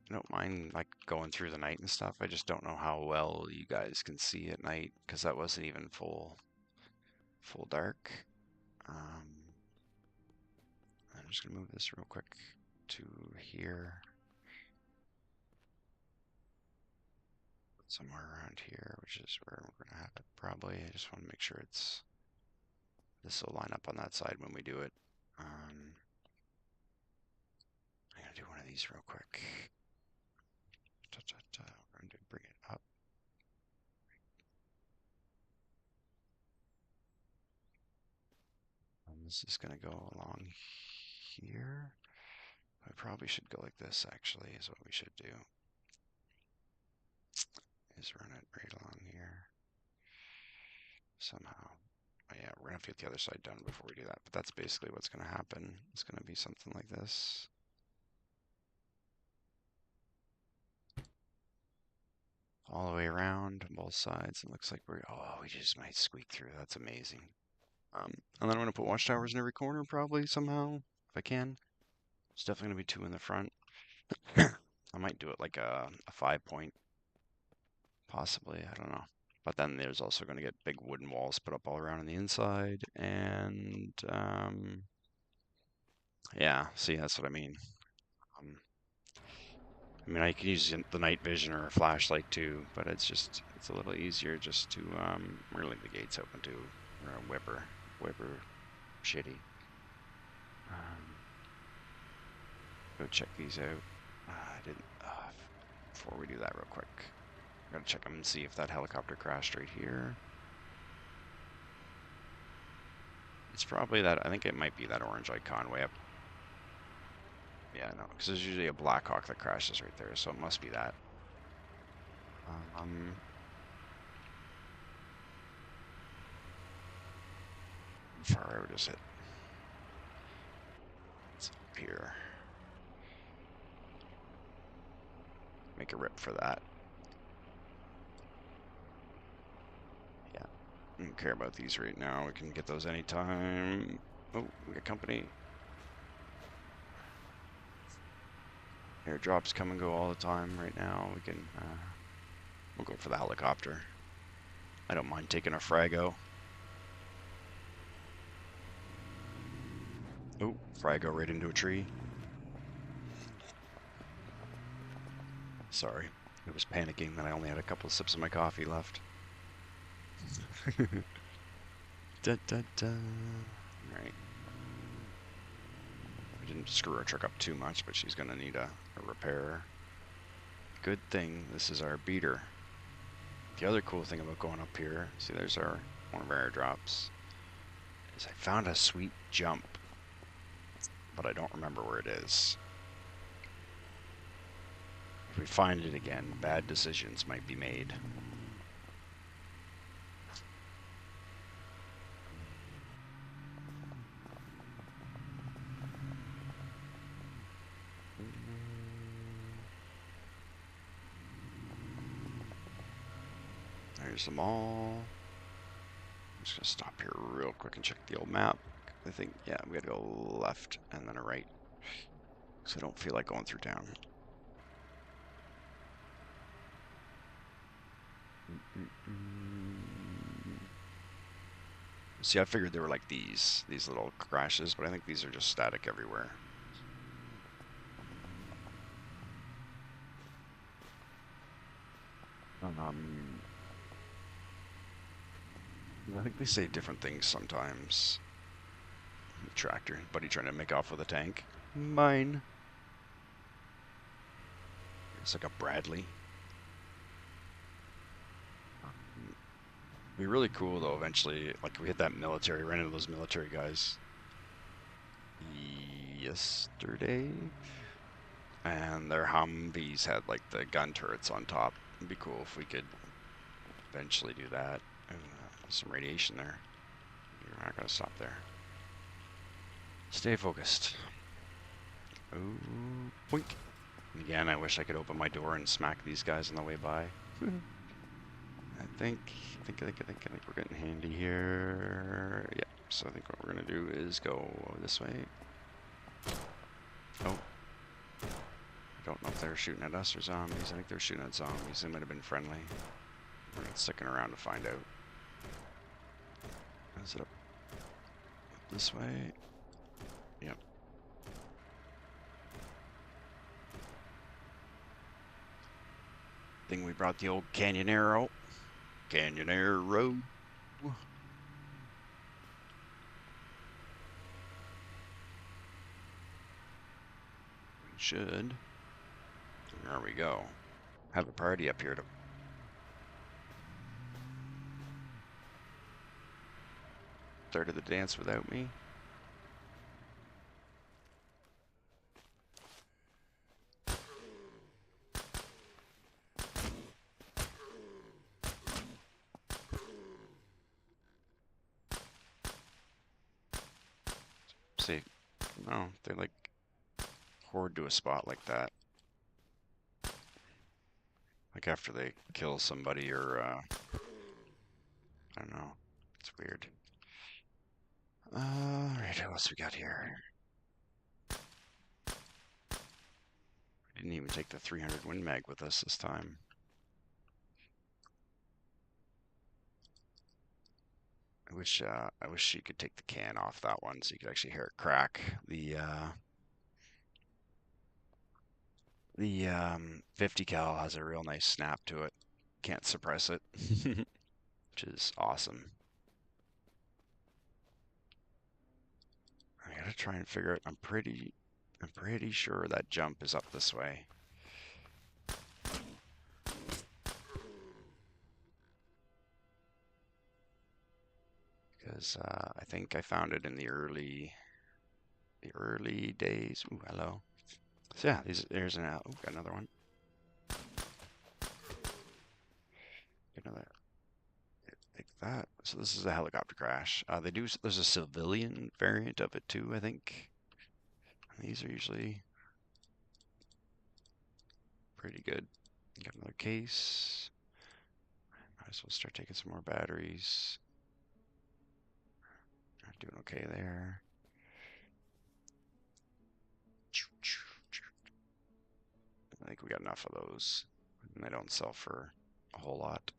Speaker 1: I don't mind like going through the night and stuff. I just don't know how well you guys can see at night because that wasn't even full dark. I'm just gonna move this real quick to here. Somewhere around here, which is where we're gonna have it probably. I just want to make sure this will line up on that side when we do it. I'm gonna do one of these real quick. We're going to bring it up. This is gonna go along here. I probably should go like this. Actually, is what we should do. Is run it right along here somehow. Oh, yeah, we're gonna have to get the other side done before we do that. But that's basically what's gonna happen. It's gonna be something like this. All the way around on both sides. It looks like we just might squeak through. That's amazing. And then I'm gonna put watchtowers in every corner probably somehow if I can. It's definitely gonna be two in the front. I might do it like a 5-point, possibly. I don't know. But then there's also going to get big wooden walls put up all around on the inside, and yeah, see, that's what I mean. I mean, I can use the night vision or a flashlight too, but it's a little easier just to we're gonna leave the gates open too. Or a whipper, shitty. Go check these out. I didn't. Before we do that, real quick, gotta check them and see if that helicopter crashed right here. It's probably that. I think it might be that orange icon way up. Yeah, no, because there's usually a Black Hawk that crashes right there, so it must be that. Um, how far out is it? It's up here. Make a rip for that. Yeah, I don't care about these right now. We can get those anytime. Oh, we got company. Airdrops come and go all the time right now. We can, we'll go for the helicopter. I don't mind taking a Frago. Oh, Frago right into a tree. Sorry, I was panicking that I only had a couple of sips of my coffee left. Da, da, da. Alright. I didn't screw her truck up too much, but she's going to need a repair. Good thing this is our beater. The other cool thing about going up here, see there's one of our airdrops, is I found a sweet jump, but I don't remember where it is. If we find it again, bad decisions might be made. There's them all. I'm just gonna stop here real quick and check the old map. I think, yeah, we gotta go left and then a right. So I don't feel like going through town. See, I figured they were like these little crashes, but I think these are just static everywhere. I think they say different things sometimes. Tractor, buddy trying to make off with a tank. Mine. It's like a Bradley. It'd be really cool though eventually, like we hit that military, ran into those military guys yesterday, and their Humvees had like the gun turrets on top. It'd be cool if we could eventually do that. And, some radiation there. You're not gonna stop there. Stay focused. Ooh, boink. Again, I wish I could open my door and smack these guys on the way by. I think we're getting handy here. Yeah, so I think what we're gonna do is go this way. Oh. I don't know if they're shooting at us or zombies. I think they're shooting at zombies. They might have been friendly. We're not sticking around to find out. Is it up this way? Yep. Thing we brought the old Canyonero. Canyonero. We should. There we go. Have a party up here to started the dance without me. See, no, they like hoard to a spot like that. Like after they kill somebody or, I don't know. It's weird. Alright, what else we got here? We didn't even take the 300 Win Mag with us this time. I wish you could take the can off that one so you could actually hear it crack. The 50 cal has a real nice snap to it. Can't suppress it, which is awesome. I gotta try and figure it. I'm pretty sure that jump is up this way. Because I think I found it in the early days. Ooh, hello. So yeah, there's an ooh, got another one. Another like that. So this is a helicopter crash. There's a civilian variant of it too, I think. These are usually pretty good. Got another case. Might as well start taking some more batteries. Doing okay there. I think we got enough of those. And they don't sell for a whole lot.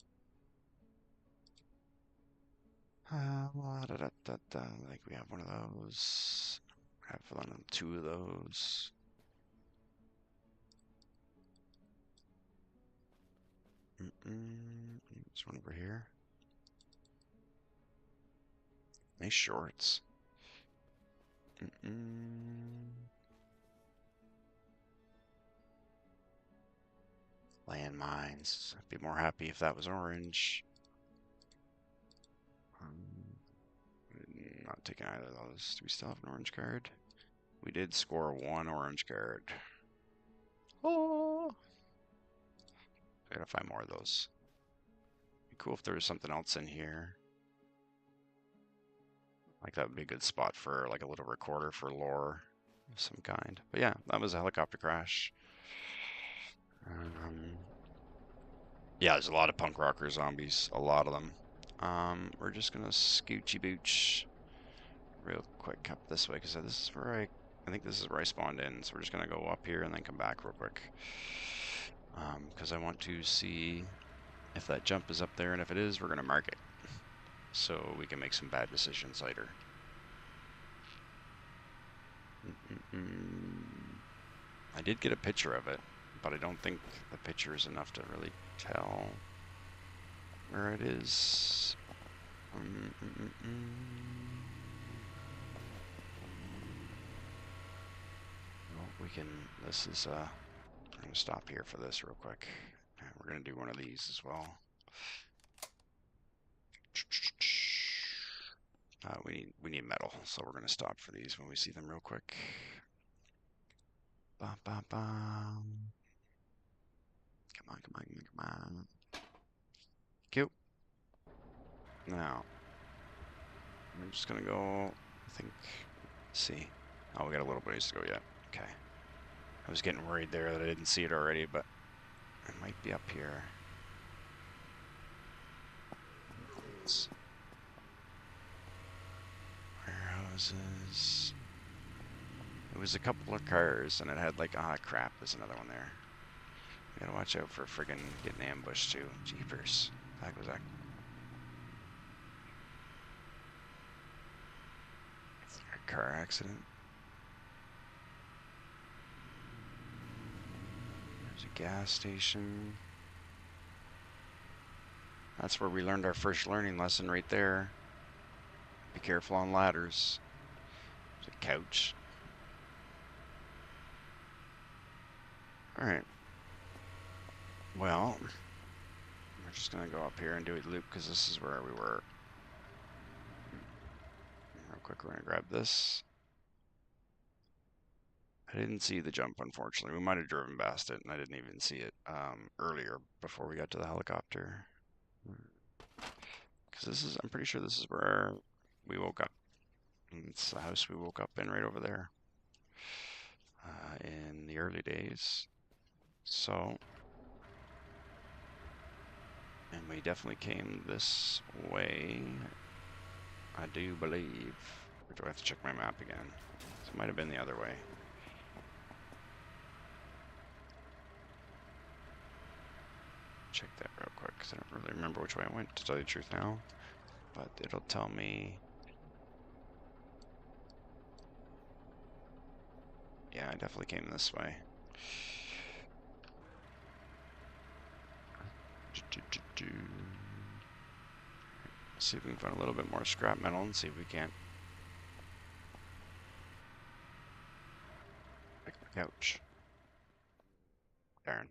Speaker 1: I think we have one of those. Have fun on 2 of those. There's one over here. Nice shorts. Landmines. I'd be more happy if that was orange. Not taking either of those. Do we still have an orange card? We did score 1 orange card. Oh! I gotta find more of those. Be cool if there was something else in here. Like that would be a good spot for like a little recorder for lore of some kind. But yeah, that was a helicopter crash. Yeah, there's a lot of punk rocker zombies, a lot of them. We're just gonna scoochy booch real quick up this way because this is where I think this is where I spawned in. So we're just gonna go up here and then come back real quick because I want to see if that jump is up there, and if it is, we're gonna mark it so we can make some bad decisions later. I did get a picture of it, but I don't think the picture is enough to really tell where it is. Well, we can, this is, I'm going to stop here for this real quick. And we're going to do one of these as well. We need metal, so we're going to stop for these when we see them real quick. Bum, bum, bum. Come on, come on, come on. Cute. Now, I'm just gonna go, I think, see. Oh, we got a little ways to go yet. Okay. I was getting worried there that I didn't see it already, but it might be up here. Warehouses. It was a couple of cars, and it had like, ah, crap, there's another one there. We gotta watch out for friggin' getting ambushed too. Jeepers. That was that. A car accident. There's a gas station. That's where we learned our first learning lesson right there. Be careful on ladders. There's a couch. Alright. Well, we're just gonna go up here and do a loop because this is where we were. Real quick, we're gonna grab this. I didn't see the jump, unfortunately. We might have driven past it, and I didn't even see it earlier before we got to the helicopter. Because this is, I'm pretty sure this is where we woke up. It's the house we woke up in right over there in the early days. So, and we definitely came this way, I do believe. Or do I have to check my map again? So it might have been the other way. Check that real quick because I don't really remember which way I went, to tell you the truth now. But it'll tell me. Yeah, I definitely came this way. See if we can find a little bit more scrap metal and see if we can't make the couch. Darn.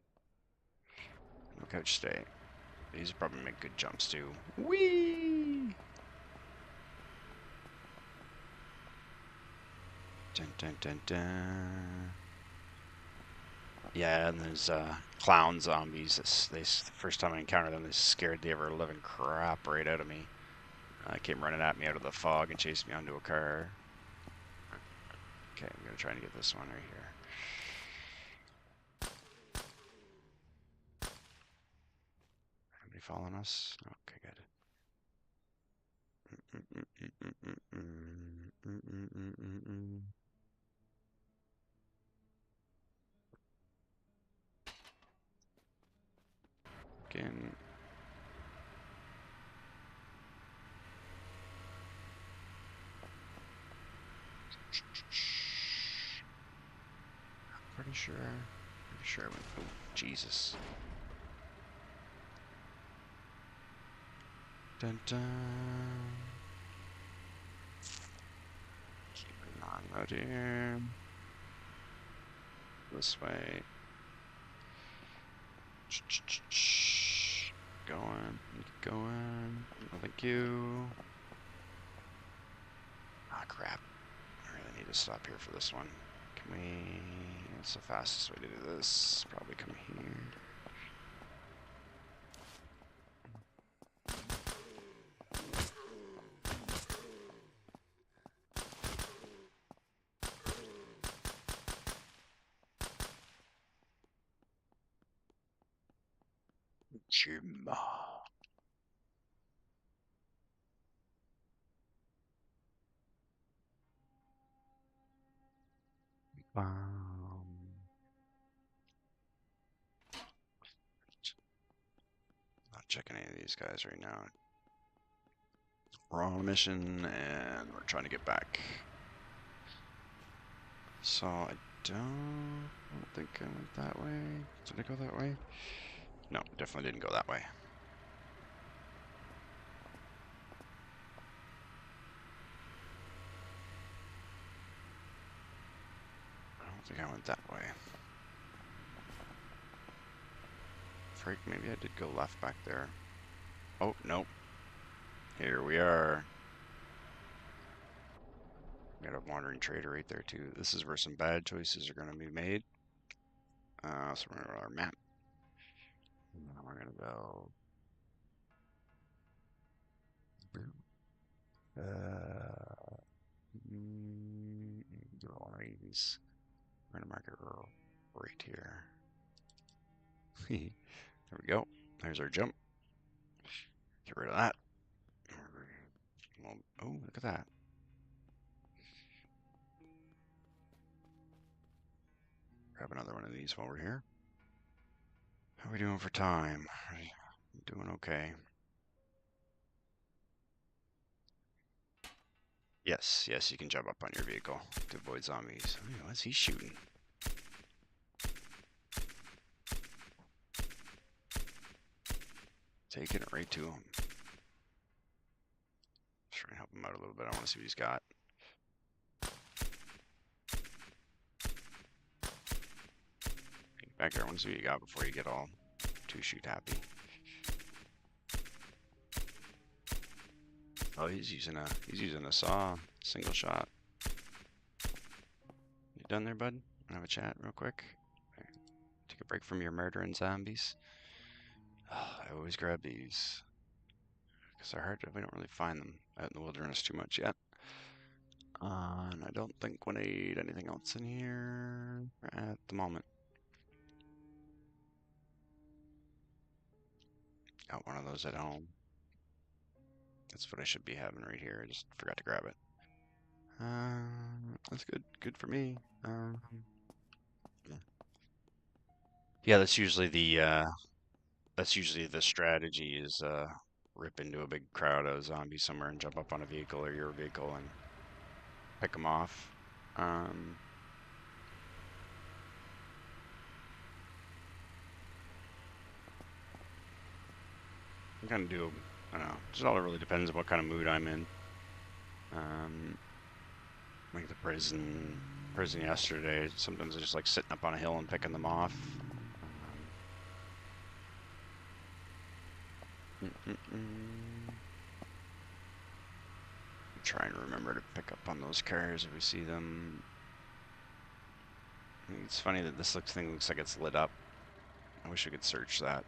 Speaker 1: No couch today. These probably make good jumps too. Whee! Dun dun dun dun. Yeah, and there's clown zombies. The first time I encountered them, they scared the ever living crap right out of me. Came running at me out of the fog and chased me onto a car. Okay, I'm gonna try and get this one right here. Anybody following us? Okay, good. Again. Pretty sure I went. Oh, Jesus. Dun dun. Keep it on out here. This way. Going. Keep going. No, thank you. Ah, crap. I really need to stop here for this one. Can we... What's the fastest way to do this? Probably come here. Chimba. Not checking any of these guys right now. We're on a mission and we're trying to get back. So I don't think I went that way. Did I go that way? No, definitely didn't go that way. I don't think I went that way. Freak, maybe I did go left back there. Oh, nope. Here we are. We got a wandering trader right there too. This is where some bad choices are going to be made. So we're going to go to our map. And then we're going to go... do one of these. We're going to mark it right here. There we go. There's our jump. Get rid of that. Oh, look at that. Grab another one of these while we're here. How are we doing for time? Doing okay. Yes, yes, you can jump up on your vehicle to avoid zombies. Oh, what's he shooting? Taking it right to him. Try and help him out a little bit. I want to see what he's got. Get back there. I want to see what you got before you get all too shoot happy. Oh, he's using a saw, single shot. You done there, bud? Have a chat real quick. Take a break from your murdering zombies. Oh, I always grab these because they're hard to. We don't really find them out in the wilderness too much yet. And I don't think we need anything else in here at the moment. Got one of those at home. That's what I should be having right here. I just forgot to grab it. That's good. Good for me. Yeah, that's usually the strategy is rip into a big crowd of zombies somewhere and jump up on a vehicle or your vehicle and pick them off. I'm gonna do, I don't know, just all really depends on what kind of mood I'm in. Like the prison yesterday, sometimes I just like sitting up on a hill and picking them off. Trying to remember to pick up on those cars if we see them. It's funny that this thing looks like it's lit up. I wish we could search that.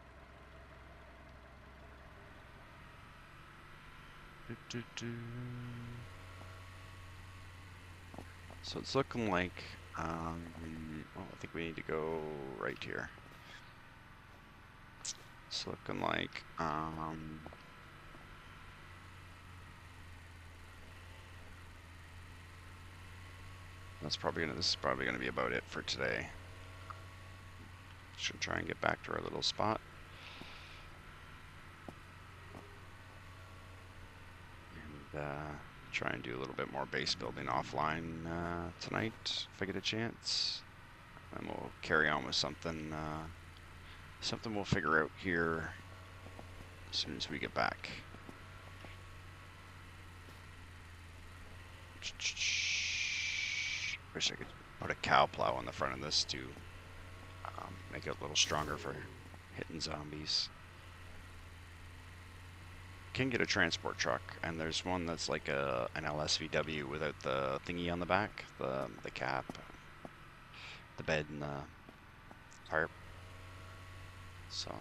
Speaker 1: So it's looking like, well, I think we need to go right here. It's looking like, this is probably gonna be about it for today. Should try and get back to our little spot. And try and do a little bit more base building offline tonight if I get a chance. And we'll carry on with something something we'll figure out here as soon as we get back. Wish I could put a cow plow on the front of this to make it a little stronger for hitting zombies. Can get a transport truck, and there's one that's like an LSVW without the thingy on the back, the cap, the bed, and the tarp. So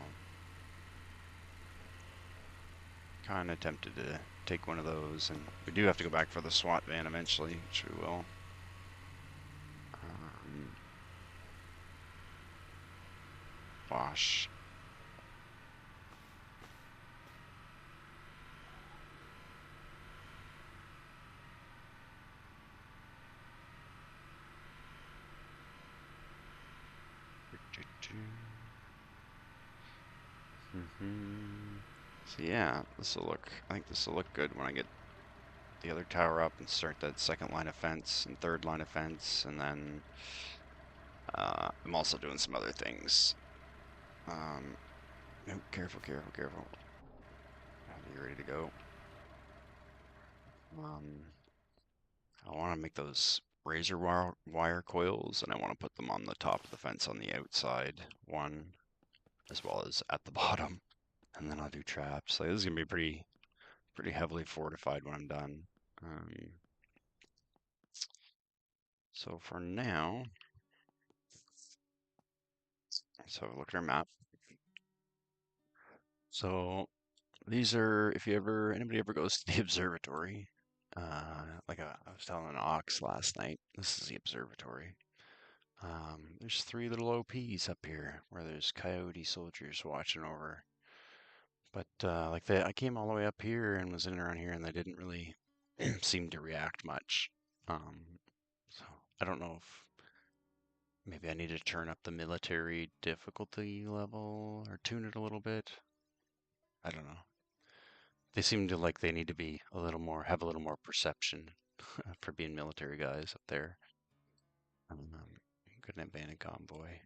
Speaker 1: kind of tempted to take one of those, and we do have to go back for the SWAT van eventually, which we will. Wash. So yeah, I think this will look good when I get the other tower up and start that second line of fence and third line of fence, and then I'm also doing some other things. No, careful. Are you ready to go? I want to make those razor wire coils, and I want to put them on the top of the fence on the outside one, as well as at the bottom. And then I'll do traps. Like, this is gonna be pretty heavily fortified when I'm done. So for now, let's have a look at our map. So these are, if anybody ever goes to the observatory, like I was telling an ox last night, this is the observatory. There's 3 little OPs up here where there's coyote soldiers watching over. But I came all the way up here and was in around here, and they didn't really seem to react much. So I don't know if maybe I need to turn up the military difficulty level or tune it a little bit. I don't know. They seem to like they need to be have a little more perception for being military guys up there. Good abandoned convoy.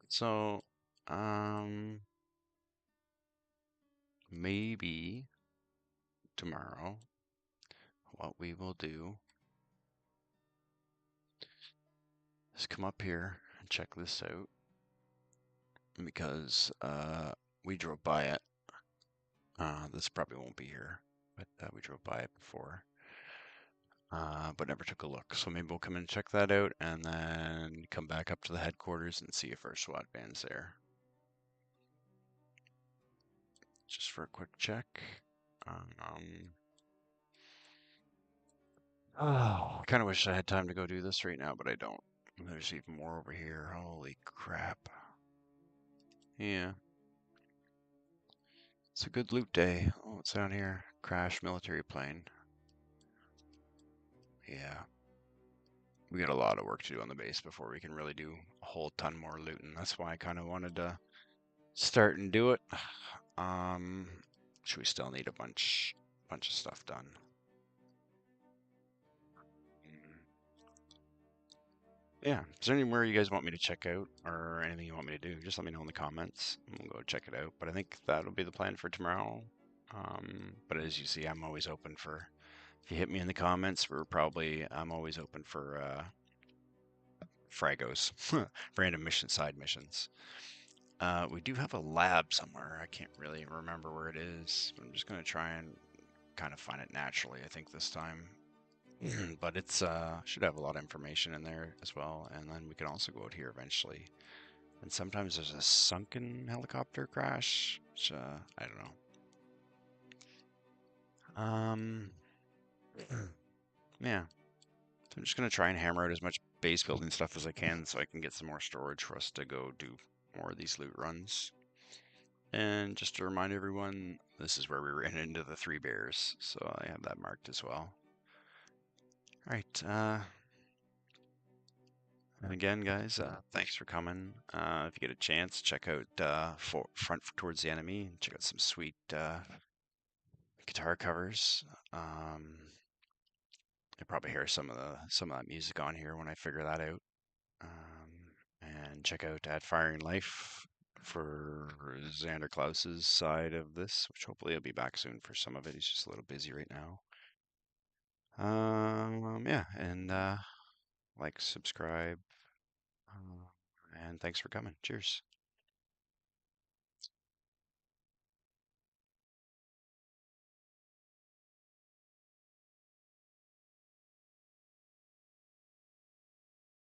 Speaker 1: So, maybe tomorrow, what we will do is come up here and check this out, because we drove by it. This probably won't be here, but we drove by it before, but never took a look. So maybe we'll come and check that out, and then come back up to the headquarters and see if our SWAT van's there. Just for a quick check. I kind of wish I had time to go do this right now, but I don't. There's even more over here. Holy crap. Yeah. It's a good loot day. Oh, what's down here? Crash military plane. Yeah. We got a lot of work to do on the base before we can really do a whole ton more looting. That's why I kind of wanted to start and do it. Should we still need a bunch of stuff done? Yeah, is there anywhere you guys want me to check out or anything you want me to do? Just let me know in the comments and we'll go check it out. But I think that'll be the plan for tomorrow. But as you see, I'm always open for, if you hit me in the comments, I'm always open for fragos, random mission, side missions. We do have a lab somewhere. I can't really remember where it is. I'm just going to try and kind of find it naturally, I think, this time. But it's should have a lot of information in there as well. And then we can also go out here eventually. And sometimes there's a sunken helicopter crash, which I don't know. Yeah. So I'm just gonna try and hammer out as much base building stuff as I can so I can get some more storage for us to go do more of these loot runs. And just to remind everyone, this is where we ran into the three bears, so I have that marked as well. All right. And again, guys, thanks for coming. If you get a chance, check out Front Towards the Enemy. Check out some sweet guitar covers. You'll probably hear some of that music on here when I figure that out. And check out At Firing Life for Zhander Claus's side of this, which hopefully he'll be back soon for some of it. He's just a little busy right now. Yeah, and like, subscribe, and thanks for coming. Cheers.